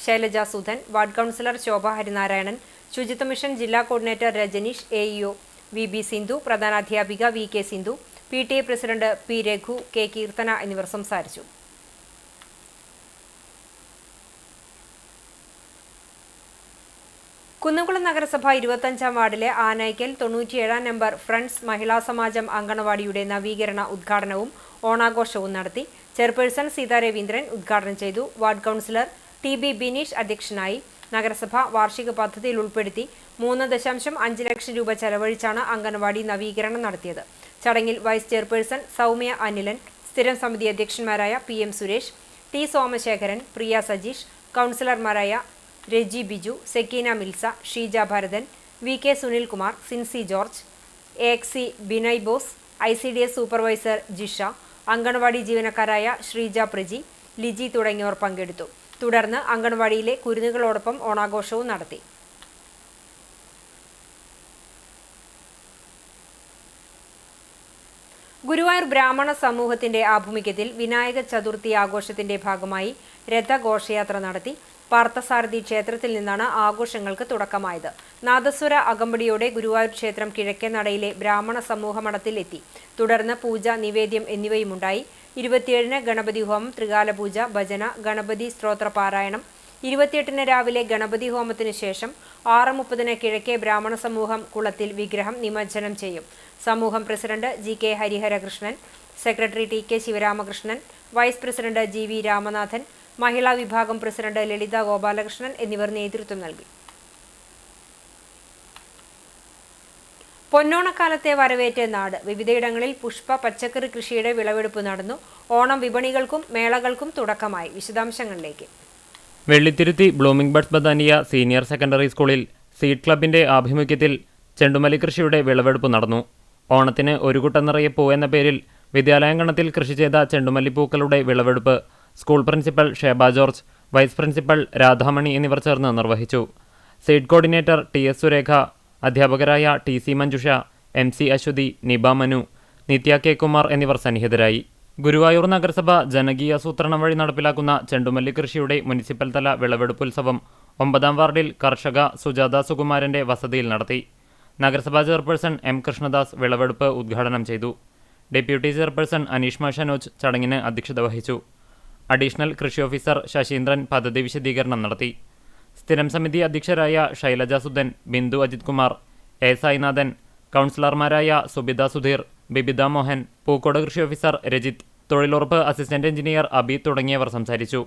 Shailaja Sudhan, ward councillor Shobha Harinarayanan, ശുചിത്വ മിഷൻ ജില്ലാ coordinator Rajaneesh, AEO VB Sindhu, പ്രധാനാധ്യാപിക VK Sindhu, PTA president P Raghu, K Keerthana എന്നിവർ സംസാരിച്ചു. കുന്നംകുളം നഗരസഭ 25-ാം വാർഡിലെ ആനയ്ക്കൽ 97-ാം നമ്പർ ഫ്രണ്ട്സ് മഹിളാ സമാജം അങ്കണവാടിയുടെ നവീകരണ ഉദ്ഘാടനവും ഓണാഘോഷവും നടത്തി. ചെയർപേഴ്സൺ സീതാ രവീന്ദ്രൻ ഉദ്ഘാടനം ചെയ്തു. വാർഡ് കൗൺസിലർ TB ബിനീഷ് അധ്യക്ഷനായി. നഗരസഭ വാർഷിക പദ്ധതിയിൽ ഉൾപ്പെടുത്തി 3.5 ലക്ഷം രൂപ ചെലവഴിച്ചാണ് അങ്കണവാടി നവീകരണം നടത്തിയത്. ചടങ്ങിൽ വൈസ് ചെയർപേഴ്സൺ സൗമ്യ അനിലൻ, സ്ഥിരം സമിതി അധ്യക്ഷന്മാരായ PM സുരേഷ്, T സോമശേഖരൻ, പ്രിയ സജീഷ്, കൗൺസിലർമാരായ Reji Biju, Sakeena Milsa, Sheeja Bharathan, VK Sunilkumar, Sincy George, AXC Binay Bose, ICDS supervisor Jisha, anganwadi ജീവനക്കാരായ ശ്രീജ പ്രജി, ലിജി തുടങ്ങിയവർ പങ്കെടുത്തു. തുടർന്ന് അങ്കണവാടിയിലെ കുരുന്നുകളോടൊപ്പം ഓണാഘോഷവും നടത്തി. ഗുരുവായൂർ ബ്രാഹ്മണ സമൂഹത്തിന്റെ ആഭിമുഖ്യത്തിൽ വിനായക ചതുർത്ഥി ആഘോഷത്തിന്റെ ഭാഗമായി രഥഘോഷയാത്ര നടത്തി. പാർത്ഥസാരഥി ക്ഷേത്രത്തിൽ നിന്നാണ് ആഘോഷങ്ങൾക്ക് തുടക്കമായത്. നാദസ്വര അകമ്പടിയോടെ ഗുരുവായൂർ ക്ഷേത്രം കിഴക്കേ നടയിലെ ബ്രാഹ്മണ സമൂഹ മഠത്തിൽ എത്തി. തുടർന്ന് പൂജ, നിവേദ്യം എന്നിവയുമുണ്ടായി. 27-ന് ഗണപതി ഹോമം, ത്രികാല പൂജ, ഭജന, ഗണപതി സ്തോത്ര പാരായണം. 28-ന് രാവിലെ ഗണപതി ഹോമത്തിനു ശേഷം 6:30-ന് കിഴക്കേ ബ്രാഹ്മണ സമൂഹം കുളത്തിൽ വിഗ്രഹം നിമജ്ജനം ചെയ്യും. സമൂഹം president GK Hariharakrishnan, secretary TK Sivaramakrishnan, vice president GV Ramanathan, മഹിളാ വിഭാഗം പ്രസിഡന്റ് ലളിത ഗോപാലകൃഷ്ണൻ എന്നിവർ നേതൃത്വം നൽകി. പൊന്നോണക്കാലത്തെ വരവേറ്റ നാട്. വിവിധയിടങ്ങളിൽ പുഷ്പ പച്ചക്കറി കൃഷിയുടെ വിളവെടുപ്പ് നടന്നു. ഓണം വിപണികൾക്കും മേളകൾക്കും തുടക്കമായി. വിശദാംശങ്ങളിലേക്ക്. Vellithiruthi blooming buds Badania senior secondary സ്കൂളിൽ സീഡ് ക്ലബിന്റെ ആഭിമുഖ്യത്തിൽ ചെണ്ടുമല്ലി കൃഷിയുടെ വിളവെടുപ്പ് നടന്നു. ഓണത്തിന് ഒരു കുട്ട നിറയെ പൂ എന്ന പേരിൽ വിദ്യാലയാങ്കണത്തിൽ കൃഷി ചെയ്ത ചെണ്ടുമല്ലിപ്പൂക്കളുടെ വിളവെടുപ്പ് school principal Sheba George, vice principal Radhamani എന്നിവർ ചേർന്ന് നിർവഹിച്ചു. സീഡ് കോർഡിനേറ്റർ TS സുരേഖ, അധ്യാപകരായ TC മഞ്ജുഷ, MC അശ്വതി, നിബ മനു, നിത്യ K കുമാർ എന്നിവർ സന്നിഹിതരായി. ഗുരുവായൂർ നഗരസഭ ജനകീയാസൂത്രണം വഴി നടപ്പിലാക്കുന്ന ചെണ്ടുമല്ലി കൃഷിയുടെ മുനിസിപ്പൽ തല വിളവെടുപ്പുത്സവം 9-ാം വാർഡിൽ കർഷക സുജാത സുകുമാരന്റെ വസതിയിൽ നടത്തി. നഗരസഭാ ചെയർപേഴ്സൺ M കൃഷ്ണദാസ് വിളവെടുപ്പ് ഉദ്ഘാടനം ചെയ്തു. ഡെപ്യൂട്ടി ചെയർപേഴ്സൺ അനീഷ്മ ഷനോജ് ചടങ്ങിന് അധ്യക്ഷത വഹിച്ചു. അഡീഷണൽ കൃഷി ഓഫീസർ ശശീന്ദ്രൻ പദ്ധതി വിശദീകരണം നടത്തി. സ്ഥിരം സമിതി അധ്യക്ഷരായ ശൈലജ സുധൻ, ബിന്ദു അജിത് കുമാർ, A സായിനാഥൻ, കൗൺസിലർമാരായ സുബിത സുധീർ, ബിബിത മോഹൻ, പൂക്കോട് കൃഷി ഓഫീസർ രജിത്, തൊഴിലുറപ്പ് അസിസ്റ്റന്റ് എഞ്ചിനീയർ അബി തുടങ്ങിയവർ സംസാരിച്ചു.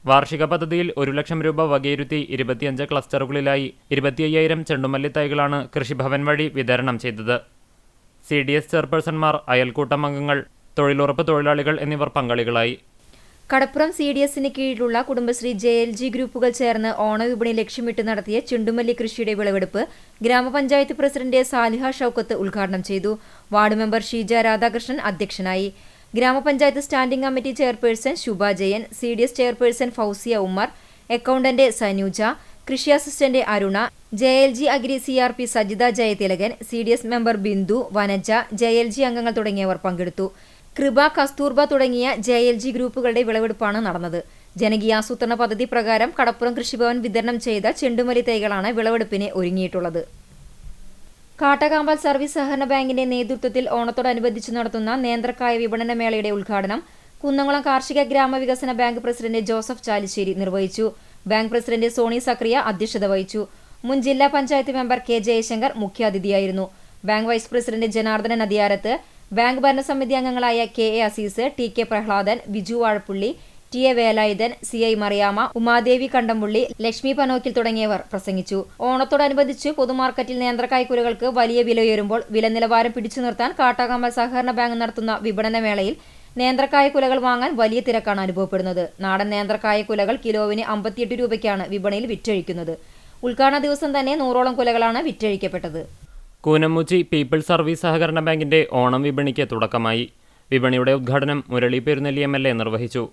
വാർഷിക പദ്ധതിയിൽ 1 ലക്ഷം രൂപ വകയിരുത്തി 25 ക്ലസ്റ്ററുകളിലായി 25,000 ചെണ്ടുമല്ലി തൈകളാണ് കൃഷിഭവൻ വഴി വിതരണം ചെയ്തത്. CDS ചെയർപേഴ്സൺമാർ, അയൽക്കൂട്ടം അംഗങ്ങൾ, തൊഴിലുറപ്പ് തൊഴിലാളികൾ എന്നിവർ പങ്കാളികളായി. കടപ്പുറം CDSന് കീഴിലുള്ള കുടുംബശ്രീ JLG ഗ്രൂപ്പുകൾ ചേർന്ന് ഓണവിപണി ലക്ഷ്യമിട്ട് നടത്തിയ ചെണ്ടുമല്ലി കൃഷിയുടെ വിളവെടുപ്പ് ഗ്രാമപഞ്ചായത്ത് പ്രസിഡന്റ് സാലിഹ ഷൌക്കത്ത് ഉദ്ഘാടനം ചെയ്തു. വാർഡ് മെമ്പർ ഷീജ രാധാകൃഷ്ണൻ അധ്യക്ഷനായി. ഗ്രാമപഞ്ചായത്ത് standing committee chairperson Shubha Jayan, CDS chairperson Fousiya Ummer, accountant Sanuja, കൃഷി assistant Aruna, JLG agri CRP Sajitha Jayathilakan, CDS member Bindu, Vanaja, JLG അംഗങ്ങൾ തുടങ്ങിയവർ പങ്കെടുത്തു. കൃപ, കസ്തൂർബ തുടങ്ങിയ JLG ഗ്രൂപ്പുകളുടെ വിളവെടുപ്പാണ് നടന്നത്. ജനകീയാസൂത്രണ പദ്ധതി പ്രകാരം കടപ്പുറം കൃഷിഭവൻ വിതരണം ചെയ്ത ചെണ്ടുമല്ലി തൈകളാണ് വിളവെടുപ്പിന് ഒരുങ്ങിയിട്ടുള്ളത്. കാട്ടകാമ്പൽ സർവീസ് സഹകരണ ബാങ്കിന്റെ നേതൃത്വത്തിൽ ഓണത്തോടനുബന്ധിച്ച് നടത്തുന്ന നേന്ത്രക്കായ വിപണന മേളയുടെ ഉദ്ഘാടനം കുന്നംകുളം കാർഷിക ഗ്രാമവികസന ബാങ്ക് പ്രസിഡന്റ് ജോസഫ് ചാലിശ്ശേരി നിർവഹിച്ചു. ബാങ്ക് പ്രസിഡന്റ് സോണി സക്രിയ അധ്യക്ഷത വഹിച്ചു. മുൻ ജില്ലാ പഞ്ചായത്ത് മെമ്പർ K ജയശങ്കർ മുഖ്യാതിഥിയായിരുന്നു. Bank vice president Janardhanan Nadiyarath, bank ഭരണസമിതി അംഗങ്ങളായ KA Azeez, TK Prahladan, Biju Vazhappully, TA Velayudhan, CI Mariyama, Umadevi Kandampully, Lakshmi Panokkil തുടങ്ങിയവർ പ്രസംഗിച്ചു. ഓണത്തോടനുബന്ധിച്ച് പൊതുമാർക്കറ്റിൽ നേന്ത്രക്കായ് കുലകൾക്ക് വലിയ വിലയുയരുമ്പോൾ വില നിലവാരം പിടിച്ചു നിർത്താൻ കാട്ടാകമ്പൽ സഹകരണ ബാങ്ക് നടത്തുന്ന വിപണന മേളയിൽ നേന്ത്രക്കായ കുലകൾ വാങ്ങാൻ വലിയ തിരക്കാണ് അനുഭവപ്പെടുന്നത്. നാടൻ നേന്ത്രക്കായ കുലകൾ കിലോവിന് 58 രൂപയ്ക്കാണ് വിപണിയിൽ വിറ്റഴിക്കുന്നത്. ഉദ്ഘാടന ദിവസം തന്നെ 100ഓളം കുലകളാണ് വിറ്റഴിക്കപ്പെട്ടത്. കൂനമുച്ചി പീപ്പിൾസ് സർവീസ് സഹകരണ ബാങ്കിന്റെ ഓണം വിപണിക്ക് തുടക്കമായി. വിപണിയുടെ ഉദ്ഘാടനം മുരളി പെരുന്നെല്ലി MLA നിർവഹിച്ചു.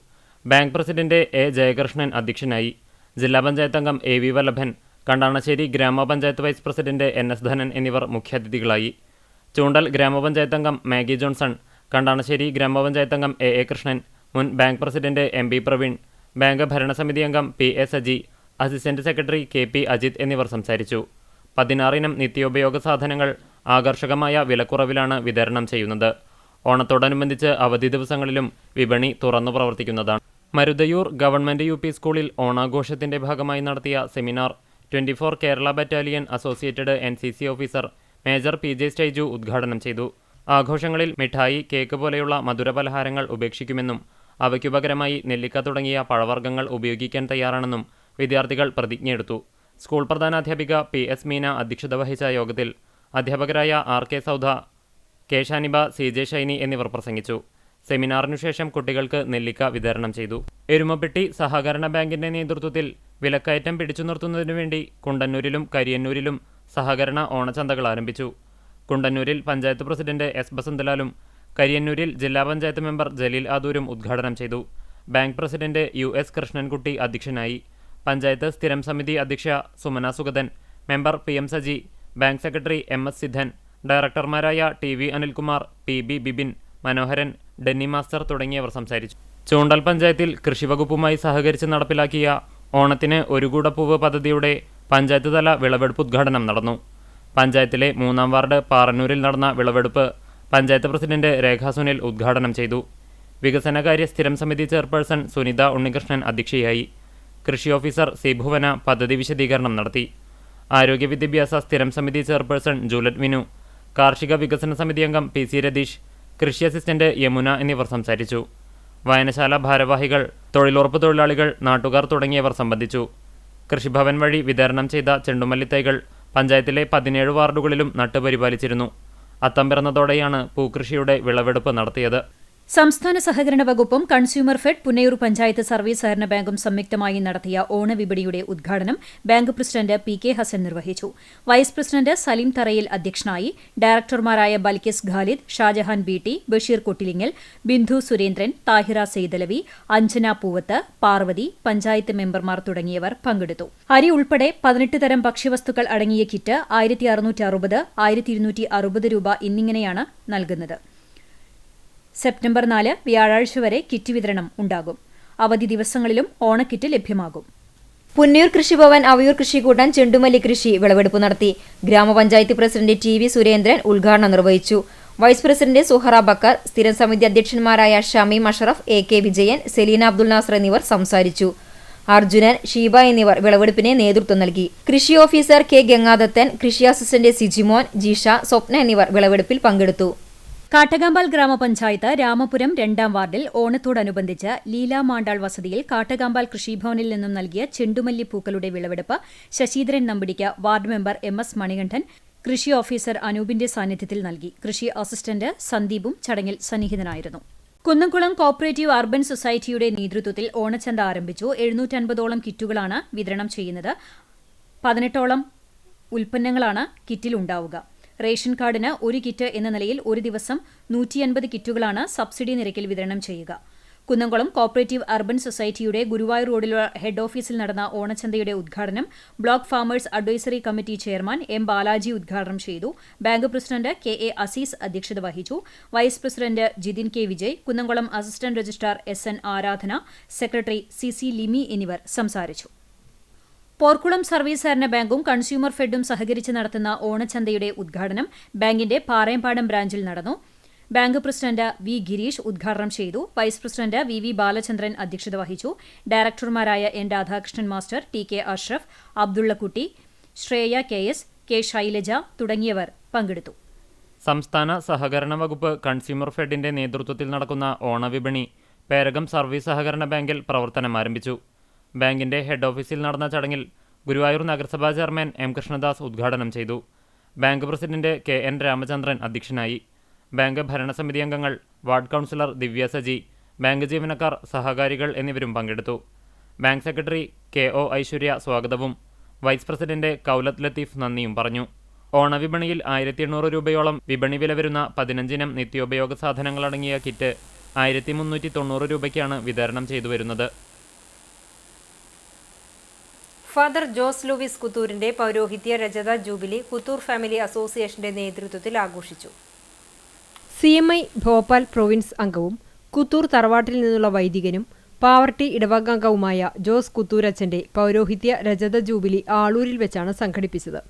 ബാങ്ക് പ്രസിഡന്റ് A ജയകൃഷ്ണൻ അധ്യക്ഷനായി. ജില്ലാ പഞ്ചായത്ത് അംഗം AV വല്ലഭൻ, കണ്ടാണശ്ശേരി ഗ്രാമപഞ്ചായത്ത് വൈസ് പ്രസിഡന്റ് NS ധനൻ എന്നിവർ മുഖ്യാതിഥികളായി. ചൂണ്ടൽ ഗ്രാമപഞ്ചായത്ത് അംഗം മാഗി ജോൺസൺ, കണ്ടാണശ്ശേരി ഗ്രാമപഞ്ചായത്ത് അംഗം AA കൃഷ്ണൻ, മുൻ bank president MB Praveen, bank ഭരണസമിതി അംഗം PA Saji, assistant secretary KP Ajith എന്നിവർ സംസാരിച്ചു. 16 ഇനം നിത്യോപയോഗ സാധനങ്ങൾ ആകർഷകമായ വിലക്കുറവിലാണ് വിതരണം ചെയ്യുന്നത്. ഓണത്തോടനുബന്ധിച്ച് അവധി ദിവസങ്ങളിലും വിപണി തുറന്നു പ്രവർത്തിക്കുന്നതാണ്. മരുതയൂർ ഗവൺമെന്റ് UP സ്കൂളിൽ ഓണാഘോഷത്തിന്റെ ഭാഗമായി നടത്തിയ seminar 24 Kerala battalion associated NCC officer major PJ Staiju ഉദ്ഘാടനം ചെയ്തു. ആഘോഷങ്ങളിൽ മിഠായി, കേക്ക് പോലെയുള്ള മധുരപലഹാരങ്ങൾ ഉപേക്ഷിക്കുമെന്നും അവയ്ക്കു പകരമായി നെല്ലിക്ക തുടങ്ങിയ പഴവർഗ്ഗങ്ങൾ ഉപയോഗിക്കാൻ തയ്യാറാണെന്നും വിദ്യാർത്ഥികൾ പ്രതിജ്ഞയെടുത്തു. സ്കൂൾ പ്രധാനാധ്യാപിക PS മീന അധ്യക്ഷത വഹിച്ച യോഗത്തിൽ അധ്യാപകരായ RK സൗധ, K Shaniba, CJ Shiny എന്നിവർ പ്രസംഗിച്ചു. സെമിനാറിനു ശേഷം കുട്ടികൾക്ക് നെല്ലിക്ക വിതരണം ചെയ്തു. എരുമപ്പെട്ടി സഹകരണ ബാങ്കിന്റെ നേതൃത്വത്തിൽ വിലക്കയറ്റം പിടിച്ചു നിർത്തുന്നതിനു വേണ്ടി കുണ്ടന്നൂരിലും കരിയന്നൂരിലും സഹകരണ ഓണച്ചന്തകൾ ആരംഭിച്ചു. കുണ്ടന്നൂരിൽ പഞ്ചായത്ത് പ്രസിഡന്റ് S ബസന്തലാലും കരിയന്നൂരിൽ ജില്ലാ പഞ്ചായത്ത് മെമ്പർ ജലീൽ ആദൂരും ഉദ്ഘാടനം ചെയ്തു. ബാങ്ക് പ്രസിഡന്റ് US കൃഷ്ണൻകുട്ടി അധ്യക്ഷനായി. പഞ്ചായത്ത് സ്ഥിരം സമിതി അധ്യക്ഷ Sumana Sugathan, member PM Saji, bank secretary MS Sidhan, ഡയറക്ടർമാരായ TV Anilkumar, PB Bibin, Manoharan, Denny master തുടങ്ങിയവർ സംസാരിച്ചു. ചൂണ്ടൽ പഞ്ചായത്തിൽ കൃഷിവകുപ്പുമായി സഹകരിച്ച് നടപ്പിലാക്കിയ ഓണത്തിന് ഒരു കൂടപ്പൂവ് പദ്ധതിയുടെ പഞ്ചായത്ത് തല വിളവെടുപ്പ് ഉദ്ഘാടനം നടന്നു. പഞ്ചായത്തിലെ 3-ാം വാർഡ് പാറന്നൂരിൽ നടന്ന വിളവെടുപ്പ് പഞ്ചായത്ത് പ്രസിഡന്റ് രേഖ സുനിൽ ഉദ്ഘാടനം ചെയ്തു. വികസനകാര്യ സ്ഥിരം സമിതി ചെയർപേഴ്സൺ സുനിത ഉണ്ണികൃഷ്ണൻ അധ്യക്ഷയായി. കൃഷി ഓഫീസർ C ഭുവന പദ്ധതി വിശദീകരണം നടത്തി. ആരോഗ്യ വിദ്യാഭ്യാസ സ്ഥിരം സമിതി ചെയർപേഴ്സൺ ജൂലറ്റ് വിനു, കാർഷിക വികസന സമിതി അംഗം PC രതീഷ്, കൃഷി അസിസ്റ്റന്റ് യമുന എന്നിവർ സംസാരിച്ചു. വായനശാല ഭാരവാഹികൾ, തൊഴിലുറപ്പ് തൊഴിലാളികൾ, നാട്ടുകാർ തുടങ്ങിയവർ സംബന്ധിച്ചു. കൃഷിഭവൻ വഴി വിതരണം ചെയ്ത ചെണ്ടുമല്ലി തൈകൾ പഞ്ചായത്തിലെ 17 വാർഡുകളിലും നട്ടുപരിപാലിച്ചിരുന്നു. അത്തം പിറന്നതോടെയാണ് പൂക്കൃഷിയുടെ വിളവെടുപ്പ് നടത്തിയത്. സംസ്ഥാന സഹകരണ വകുപ്പും consumer fed Punnayur panchayat service സഹകരണ ബാങ്കും സംയുക്തമായി നടത്തിയ ഓണവിപണിയുടെ ഉദ്ഘാടനം ബാങ്ക് പ്രസിഡന്റ് PK ഹസൻ നിർവഹിച്ചു. വൈസ് പ്രസിഡന്റ് സലീം തറയിൽ അധ്യക്ഷനായി. ഡയറക്ടർമാരായ ബൽക്കിസ് ഖാലിദ്, ഷാജഹാൻ BT, ബഷീർ കൊട്ടിലിങ്ങൽ, ബിന്ദു സുരേന്ദ്രൻ, താഹിറ സെയ്തലവി, അഞ്ജന പൂവത്ത്, പാർവതി, പഞ്ചായത്ത് മെമ്പർമാർ തുടങ്ങിയവർ പങ്കെടുത്തു. അരി ഉൾപ്പെടെ 18 തരം ഭക്ഷ്യവസ്തുക്കൾ അടങ്ങിയ കിറ്റ് 1660, 1260 രൂപ എന്നിങ്ങനെയാണ് നൽകുന്നത്. സെപ്റ്റംബർ 4 വ്യാഴാഴ്ച വരെ കിറ്റ് വിതരണം ഉണ്ടാകും. അവധി ദിവസങ്ങളിലും ഓണക്കിറ്റ് ലഭ്യമാകും. പുന്നയൂർ കൃഷിഭവൻ അവയൂർ കൃഷിക്കൂട്ടം ചെണ്ടുമല്ലി കൃഷി വിളവെടുപ്പ് നടത്തി. ഗ്രാമപഞ്ചായത്ത് പ്രസിഡന്റ് TV സുരേന്ദ്രൻ ഉദ്ഘാടനം നിർവഹിച്ചു. വൈസ് പ്രസിഡന്റ് സുഹറ ബക്കർ, സ്ഥിരം സമിതി അധ്യക്ഷന്മാരായ ഷമീം അഷറഫ്, AK വിജയൻ, സെലീന അബ്ദുൽ നാസർ എന്നിവർ സംസാരിച്ചു. അർജുനൻ, ഷീബ എന്നിവർ വിളവെടുപ്പിന് നേതൃത്വം നൽകി. കൃഷി ഓഫീസർ K ഗംഗാദത്തൻ, കൃഷി അസിസ്റ്റന്റ് സിജിമോൻ, ജിഷ, സ്വപ്ന എന്നിവർ വിളവെടുപ്പിൽ പങ്കെടുത്തു. കാട്ടകാമ്പാൽ ഗ്രാമപഞ്ചായത്ത് രാമപുരം 2-ാം വാർഡിൽ ഓണത്തോടനുബന്ധിച്ച് ലീല മാണ്ടാൾ വസതിയിൽ കാട്ടകാമ്പാൽ കൃഷിഭവനിൽ നിന്നും നൽകിയ ചെണ്ടുമല്ലി പൂക്കളുടെ വിളവെടുപ്പ് ശശീന്ദ്രൻ നമ്പിടിക്ക് വാർഡ് മെമ്പർ MS മണികണ്ഠൻ, കൃഷി ഓഫീസർ അനൂപിന്റെ സാന്നിധ്യത്തിൽ നൽകി. കൃഷി അസിസ്റ്റന്റ് സന്ദീപും ചടങ്ങിൽ സന്നിഹിതനായിരുന്നു. കുന്നംകുളം കോപ്പറേറ്റീവ് അർബൻ സൊസൈറ്റിയുടെ നേതൃത്വത്തിൽ ഓണച്ചന്ത ആരംഭിച്ചു. 750ഓളം കിറ്റുകളാണ് വിതരണം ചെയ്യുന്നത്. 18ഓളം ഉൽപ്പന്നങ്ങളാണ് കിറ്റിലുണ്ടാവുക. റേഷൻ കാർഡിന് 1 കിറ്റ് എന്ന നിലയിൽ ഒരു ദിവസം 150 കിറ്റുകളാണ് സബ്സിഡി നിരക്കിൽ വിതരണം ചെയ്യുക. കുന്നംകുളം കോപ്പറേറ്റീവ് അർബൻ സൊസൈറ്റിയുടെ ഗുരുവായൂർ റോഡിലുള്ള ഹെഡ് ഓഫീസിൽ നടന്ന ഓണച്ചന്തയുടെ ഉദ്ഘാടനം block farmers advisory committee chairman M Balaji ഉദ്ഘാടനം ചെയ്തു. ബാങ്ക് പ്രസിഡന്റ് KA അസീസ് അധ്യക്ഷത വഹിച്ചു. Vice president Jithin K Vijay, Kunnamkulam assistant registrar SN Aradhana, secretary CC Limi എന്നിവർ സംസാരിച്ചു. പോർക്കുളം സർവീസ് സഹകരണ ബാങ്കും കൺസ്യൂമർ ഫെഡും സഹകരിച്ച് നടത്തുന്ന ഓണച്ചന്തയുടെ ഉദ്ഘാടനം ബാങ്കിന്റെ പാറയമ്പാടം ബ്രാഞ്ചിൽ നടന്നു. ബാങ്ക് പ്രസിഡന്റ് V ഗിരീഷ് ഉദ്ഘാടനം ചെയ്തു. വൈസ് പ്രസിഡന്റ് VV ബാലചന്ദ്രൻ അധ്യക്ഷത വഹിച്ചു. ഡയറക്ടർമാരായ N Radhakrishnan master, TK Ashraf, Abdullakutty, Shreya KS, K Shailaja തുടങ്ങിയവർ പങ്കെടുത്തു. സംസ്ഥാന സഹകരണ വകുപ്പ് കൺസ്യൂമർ ഫെഡിന്റെ നേതൃത്വത്തിൽ നടക്കുന്ന ഓണവിപണി പേരകം സർവീസ് സഹകരണ ബാങ്കിൽ പ്രവർത്തനം ആരംഭിച്ചു. ബാങ്കിന്റെ ഹെഡ് ഓഫീസിൽ നടന്ന ചടങ്ങിൽ ഗുരുവായൂർ നഗരസഭാ ചെയർമാൻ M കൃഷ്ണദാസ് ഉദ്ഘാടനം ചെയ്തു. ബാങ്ക് പ്രസിഡന്റ് KN രാമചന്ദ്രൻ അധ്യക്ഷനായി. ബാങ്ക് ഭരണസമിതി അംഗങ്ങൾ, വാർഡ് കൗൺസിലർ ദിവ്യ സജി, ബാങ്ക് ജീവനക്കാർ, സഹകാരികൾ എന്നിവരും പങ്കെടുത്തു. ബാങ്ക് സെക്രട്ടറി KO ഐശ്വര്യ സ്വാഗതവും വൈസ് പ്രസിഡന്റ് കൗലത്ത് ലത്തീഫ് നന്ദിയും പറഞ്ഞു. ഓണവിപണിയിൽ 1800 രൂപയോളം വിപണി വില വരുന്ന 15 ഇനം നിത്യോപയോഗ സാധനങ്ങളടങ്ങിയ കിറ്റ് 1390 രൂപയ്ക്കാണ് വിതരണം ചെയ്തു വരുന്നത്. ഫാദർ ജോസ് ലൂവിസ് കുത്തൂരിന്റെ പൗരോഹിത്യ രജത ജൂബിലി കുത്തൂർ ഫാമിലി അസോസിയേഷന്റെ നേതൃത്വത്തിൽ ആഘോഷിച്ചു. CMI ഭോപ്പാൽ പ്രൊവിൻസ് അംഗവും കുത്തൂർ തറവാട്ടിൽ നിന്നുള്ള വൈദികനും പാവർട്ടി ഇടവകാംഗവുമായ ജോസ് കുത്തൂരച്ചന്റെ പൗരോഹിത്യ രജത ജൂബിലി ആളൂരിൽ വെച്ചാണ് സംഘടിപ്പിച്ചത്.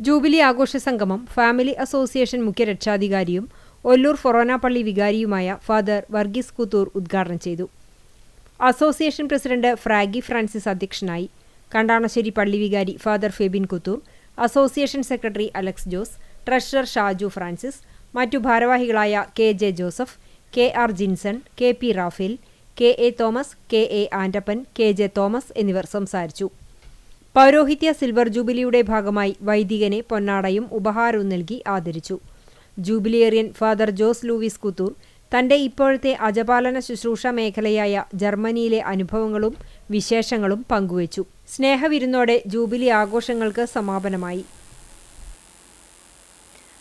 ജൂബിലി ആഘോഷ സംഗമം ഫാമിലി അസോസിയേഷൻ മുഖ്യ രക്ഷാധികാരിയും ഒല്ലൂർ ഫൊറോന പള്ളി വികാരിയുമായ ഫാദർ വർഗീസ് കുത്തൂർ ഉദ്ഘാടനം ചെയ്തു. അസോസിയേഷൻ പ്രസിഡന്റ് ഫ്രാഗി ഫ്രാൻസിസ് അധ്യക്ഷനായി. കണ്ടാണശ്ശേരി പള്ളി വികാരി father Febin Kuthur, association secretary Alex Jose, treasurer Shaju Francis, മറ്റു ഭാരവാഹികളായ KJ Joseph, KR Jinson, KP Raphael, KA Thomas, KA Andappan, KJ Thomas എന്നിവർ സംസാരിച്ചു. പൗരോഹിത്യ സിൽവർ ജൂബിലിയുടെ ഭാഗമായി വൈദികനെ പൊന്നാടയും ഉപഹാരവും നൽകി ആദരിച്ചു. ജൂബിലിയേറിയൻ ഫാദർ ജോസ് ലൂവിസ് കുത്തൂർ തന്റെ ഇപ്പോഴത്തെ അജപാലന ശുശ്രൂഷ മേഖലയായ ജർമ്മനിയിലെ അനുഭവങ്ങളും വിശേഷങ്ങളും പങ്കുവച്ചു. സ്നേഹവിരുന്നോടെ ജൂബിലി ആഘോഷങ്ങൾക്ക് സമാപനമായി.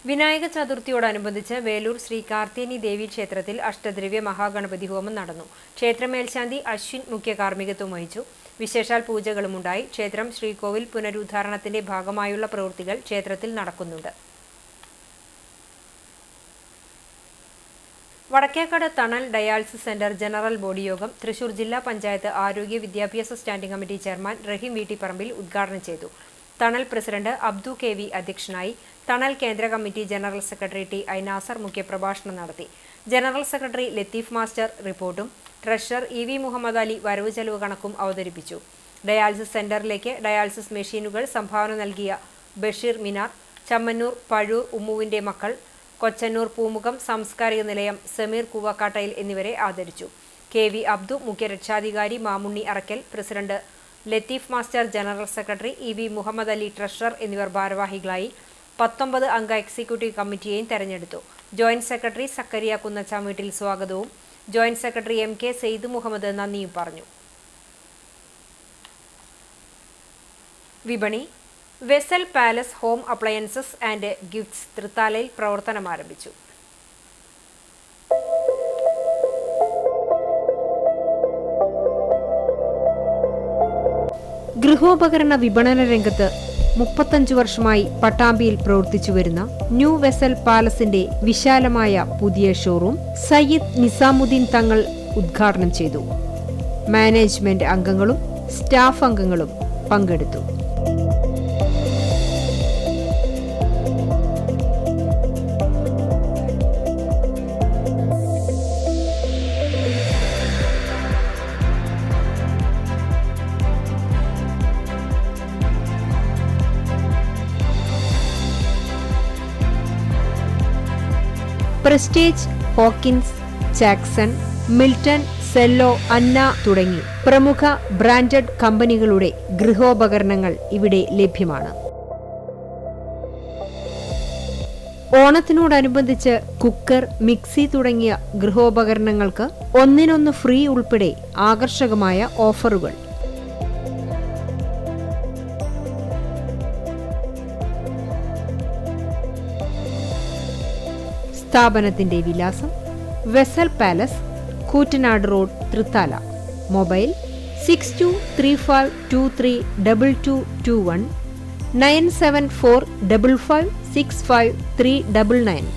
വിനായക ചതുർത്ഥിയോടനുബന്ധിച്ച് വേലൂർ ശ്രീ കാർത്തേനി ദേവി ക്ഷേത്രത്തിൽ അഷ്ടദ്രവ്യ മഹാഗണപതി ഹോമം നടന്നു. ക്ഷേത്ര മേൽശാന്തി അശ്വിൻ മുഖ്യ കാർമ്മികത്വം വഹിച്ചു. വിശേഷാൽ പൂജകളുമുണ്ടായി. ക്ഷേത്രം ശ്രീകോവിൽ പുനരുദ്ധാരണത്തിന്റെ ഭാഗമായുള്ള പ്രവൃത്തികൾ ക്ഷേത്രത്തിൽ നടക്കുന്നുണ്ട്. വടക്കേക്കാട് തണൽ ഡയാലിസിസ് സെന്റർ ജനറൽ ബോഡി യോഗം തൃശൂർ ജില്ലാ പഞ്ചായത്ത് ആരോഗ്യ വിദ്യാഭ്യാസ standing committee chairman Raheem Veettipparambil ഉദ്ഘാടനം ചെയ്തു. തണൽ പ്രസിഡന്റ് അബ്ദു KV അധ്യക്ഷനായി. തണൽ കേന്ദ്ര committee general secretary TI Nasar മുഖ്യപ്രഭാഷണം നടത്തി. ജനറൽ സെക്രട്ടറി ലത്തീഫ് മാസ്റ്റർ റിപ്പോർട്ടും ട്രഷറർ EV മുഹമ്മദ് അലി വരവ് ചെലവ് കണക്കും അവതരിപ്പിച്ചു. ഡയാലിസിസ് സെന്ററിലേക്ക് ഡയാലിസിസ് മെഷീനുകൾ സംഭാവന നൽകിയ ബഷീർ മിനാർ, ചമ്മന്നൂർ പഴൂർ ഉമ്മുവിന്റെ മക്കൾ, കൊച്ചന്നൂർ പൂമുഖം സാംസ്കാരിക നിലയം, സമീർ കൂവക്കാട്ടയിൽ എന്നിവരെ ആദരിച്ചു. KV അബ്ദു മുഖ്യ രക്ഷാധികാരി, Mamunni Arakkal president Latheef master general secretary EV Muhammad Ali treasurer എന്നിവർ ഭാരവാഹികളായി 19 അംഗ എക്സിക്യൂട്ടീവ് കമ്മിറ്റിയെയും തെരഞ്ഞെടുത്തു. ജോയിന്റ് സെക്രട്ടറി സക്കരിയ കുന്നച്ചാമീട്ടിൽ സ്വാഗതവും joint secretary MK Sayed Muhammad നന്ദിയും പറഞ്ഞു. വിപണി vessel palace home appliances and gifts തൃത്താലയിൽ പ്രവർത്തനം ആരംഭിച്ചു. ഗൃഹോപകരണ വിപണന രംഗത്ത് 35 വർഷമായി പട്ടാമ്പിയിൽ പ്രവർത്തിച്ചുവരുന്ന ന്യൂ വെസൽ പാലസിന്റെ വിശാലമായ പുതിയ ഷോറൂം സയ്യിദ് നിസാമുദ്ദീൻ തങ്ങൾ ഉദ്ഘാടനം ചെയ്തു. മാനേജ്മെന്റ് അംഗങ്ങളും സ്റ്റാഫ് അംഗങ്ങളും പങ്കെടുത്തു. Prestige, Hawkins, Jackson, Milton, Cello, Anna തുടങ്ങി പ്രമുഖ ബ്രാൻഡഡ് കമ്പനികളുടെ ഗൃഹോപകരണങ്ങൾ ഇവിടെ ലഭ്യമാണ്. ഓണത്തിനോടനുബന്ധിച്ച് കുക്കർ, മിക്സി തുടങ്ങിയ ഗൃഹോപകരണങ്ങൾക്ക് ഒന്നിനൊന്ന് ഫ്രീ ഉൾപ്പെടെ ആകർഷകമായ ഓഫറുകൾ. സ്ഥാപനത്തിന്റെ വിലാസം vessel palace, Koottanad road, Thrithala. Mobile 6235232221 9745565399.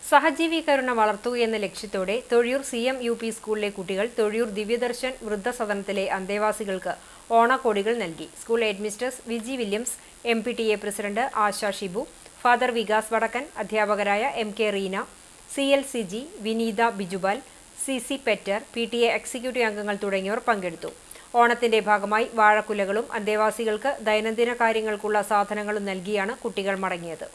സഹജീവീകരണ വളർത്തുകയെന്ന ലക്ഷ്യത്തോടെ തൊഴിയൂർ CM UP സ്കൂളിലെ കുട്ടികൾ തൊഴിയൂർ ദിവ്യദർശൻ വൃദ്ധസദനത്തിലെ അന്തേവാസികൾക്ക് ഓണക്കോടികൾ നൽകി. School headmistress Viji Williams, MPTA president Asha Shibu, father Vikas Vadakkan, അധ്യാപകരായ MK Reena, CLCG Vineetha Bijubal, CC Peter, PTA executive അംഗങ്ങൾ തുടങ്ങിയവർ പങ്കെടുത്തു. ഓണത്തിന്റെ ഭാഗമായി വാഴക്കുലകളും അന്തേവാസികൾക്ക് ദൈനംദിന കാര്യങ്ങൾക്കുള്ള സാധനങ്ങളും നൽകിയാണ് കുട്ടികൾ മടങ്ങിയത്.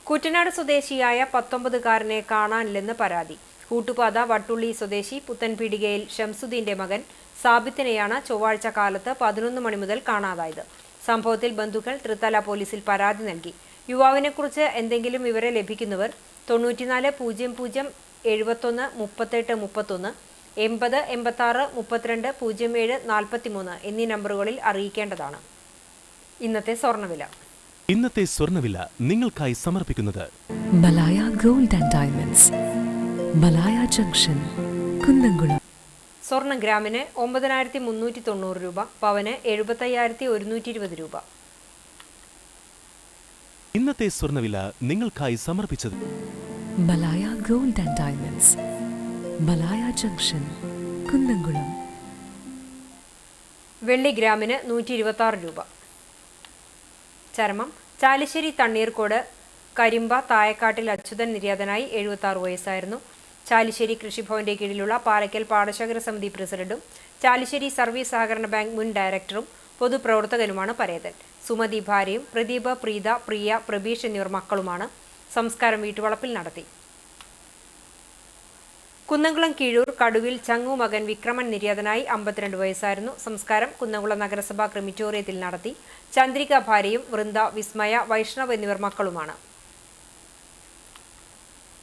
കുട്ടനാട് സ്വദേശിയായ 19-കാരനെ കാണാനില്ലെന്ന് പരാതി. കൂട്ടുപാത വട്ടുള്ളി സ്വദേശി പുത്തൻപീടികയിൽ ഷംസുദ്ദീന്റെ മകൻ സാബിത്തിനെയാണ് ചൊവ്വാഴ്ച കാലത്ത് 11 മണി മുതൽ കാണാതായത്. സംഭവത്തിൽ ബന്ധുക്കൾ തൃത്തല പോലീസിൽ പരാതി നൽകി. യുവാവിനെക്കുറിച്ച് എന്തെങ്കിലും വിവരം ലഭിക്കുന്നവർ 94 00 71 38 31 80 86 32 07 43 എന്നീ നമ്പറുകളിൽ അറിയിക്കേണ്ടതാണ്. ഇന്നത്തെ സ്വർണ്ണവില നിങ്ങൾക്കായി സമർപ്പിക്കുന്നത് Malaya gold and diamonds, Malaya junction, Kunnamkulam. സ്വർണം ഗ്രാമിന് 9390 രൂപ, പവന് 75,120 രൂപ. ഇന്നത്തെ സ്വർണ്ണവില നിങ്ങൾക്കായി സമർപ്പിച്ചത് Malaya gold and diamonds, Malaya junction, Kunnamkulam. വെള്ളി ഗ്രാമിന് 126 രൂപ. ചരമം ചാലിശ്ശേരി തണ്ണീർക്കോട് കരിമ്പ തായക്കാട്ടിൽ അച്യുതൻ നിര്യാതനായി 76 വയസ്സായിരുന്നു. ചാലിശ്ശേരി കൃഷിഭവന്റെ കീഴിലുള്ള പാലക്കൽ പാടശേഖര സമിതി പ്രസിഡന്റും ചാലിശ്ശേരി സർവീസ് സഹകരണ ബാങ്ക് മുൻ ഡയറക്ടറും പൊതുപ്രവർത്തകനുമാണ് പരേതൻ. സുമതി ഭാര്യയും പ്രദീപ്, പ്രീത, പ്രിയ, പ്രബീഷ് എന്നിവർ മക്കളുമാണ്. സംസ്കാരം വീട്ടുവളപ്പിൽ നടത്തി. കുന്നംകുളം കീഴൂർ കടുവിൽ ചങ്ങു മകൻ വിക്രമൻ നിര്യാതനായി 52 വയസ്സായിരുന്നു. സംസ്കാരം കുന്നംകുളം നഗരസഭാ ക്രിമിറ്റോറിയത്തിൽ നടത്തി. ചന്ദ്രിക ഭാര്യയും വൃന്ദ, വിസ്മയ, വൈഷ്ണവ് എന്നിവർ മക്കളുമാണ്.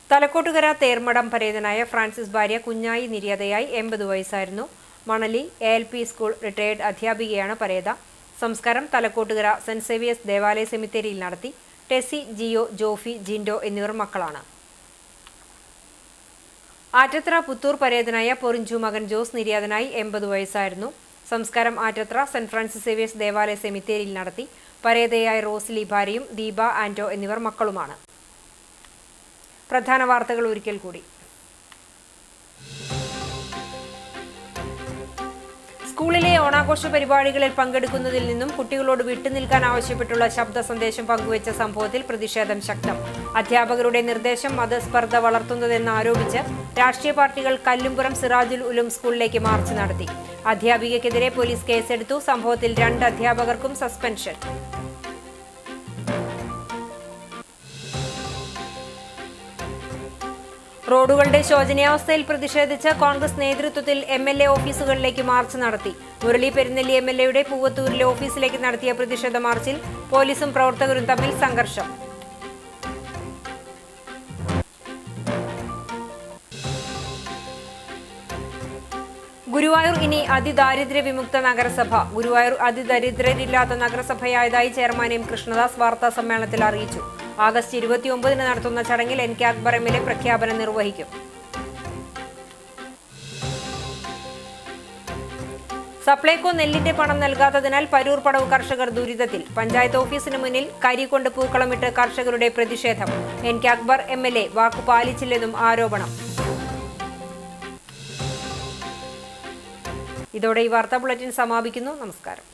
തലക്കോട്ടുകര തേർമടം പരേതനായ ഫ്രാൻസിസ് ഭാര്യ കുഞ്ഞായി നിര്യാതയായി 80 വയസ്സായിരുന്നു. മണലി ALP സ്കൂൾ റിട്ടയേർഡ് അധ്യാപികയാണ് പരേത. സംസ്കാരം തലക്കോട്ടുകര സെന്റ് സേവിയേഴ്സ് ദേവാലയ സെമിത്തേരിയിൽ നടത്തി. ടെസി, ജിയോ, ജോഫി, ജിൻഡോ എന്നിവർ മക്കളാണ്. ആറ്റത്ര പുത്തൂർ പരേതനായ പൊറിഞ്ചു മകൻ ജോസ് നിര്യാതനായി 80 വയസ്സായിരുന്നു. സംസ്കാരം ആറ്റത്ര സെന്റ് ഫ്രാൻസിസ് സേവിയേഴ്സ് ദേവാലയ സെമിത്തേരിയിൽ നടത്തി. പരേതയായ റോസ്ലി ഭാര്യയും ദീപ, ആന്റോ എന്നിവർ മക്കളുമാണ്. പ്രധാന വാർത്തകൾ ഒരിക്കൽ കൂടി. സ്കൂളിലെ ഓണാഘോഷ പരിപാടികളിൽ പങ്കെടുക്കുന്നതിൽ നിന്നും കുട്ടികളോട് വിട്ടുനിൽക്കാൻ ആവശ്യപ്പെട്ടുള്ള ശബ്ദ സന്ദേശം പങ്കുവച്ച സംഭവത്തിൽ പ്രതിഷേധം ശക്തം. അധ്യാപകരുടെ നിർദ്ദേശം മതസ്പർദ്ധ വളർത്തുന്നതെന്നാരോപിച്ച് രാഷ്ട്രീയ പാർട്ടികൾ കല്ലുംപുറം സിറാജുൽ ഉലൂം സ്കൂളിലേക്ക് മാർച്ച് നടത്തി. അധ്യാപികയ്ക്കെതിരെ പോലീസ് കേസെടുത്തു. സംഭവത്തിൽ 2 അധ്യാപകർക്കും സസ്പെൻഷൻ. റോഡുകളുടെ ശോചനീയാവസ്ഥയിൽ പ്രതിഷേധിച്ച് കോൺഗ്രസ് നേതൃത്വത്തിൽ MLA ഓഫീസുകളിലേക്ക് മാർച്ച് നടത്തി. മുരളി പെരുന്നെല്ലി MLAയുടെ പൂവത്തൂരിലെ ഓഫീസിലേക്ക് നടത്തിയ പ്രതിഷേധ മാർച്ചിൽ പോലീസും പ്രവർത്തകരും തമ്മിൽ സംഘർഷം. ഗുരുവായൂർ ഇനി അതിദാരിദ്ര്യ വിമുക്ത നഗരസഭ. ഗുരുവായൂർ അതിദരിദ്രരില്ലാത്ത നഗരസഭയായതായി ചെയർമാൻ M. കൃഷ്ണദാസ് വാർത്താ സമ്മേളനത്തിൽ അറിയിച്ചു. ആഗസ്റ്റ് 29 നടത്തുന്ന ചടങ്ങിൽ NK അക്ബർ MLA പ്രഖ്യാപനം നിർവഹിക്കും. സപ്ലൈകോ നെല്ലിന്റെ പണം നൽകാത്തതിനാൽ പരൂർ പടവ് കർഷകർ ദുരിതത്തിൽ. പഞ്ചായത്ത് ഓഫീസിന് മുന്നിൽ കരികൊണ്ട് പൂക്കളമിട്ട് കർഷകരുടെ പ്രതിഷേധം. NK അക്ബർ MLA വാക്കു പാലിച്ചില്ലെന്നും ആരോപണം. ഇതോടെ ഈ വാർത്താ ബുള്ളറ്റിൻ സമാപിക്കുന്നു. നമസ്കാരം.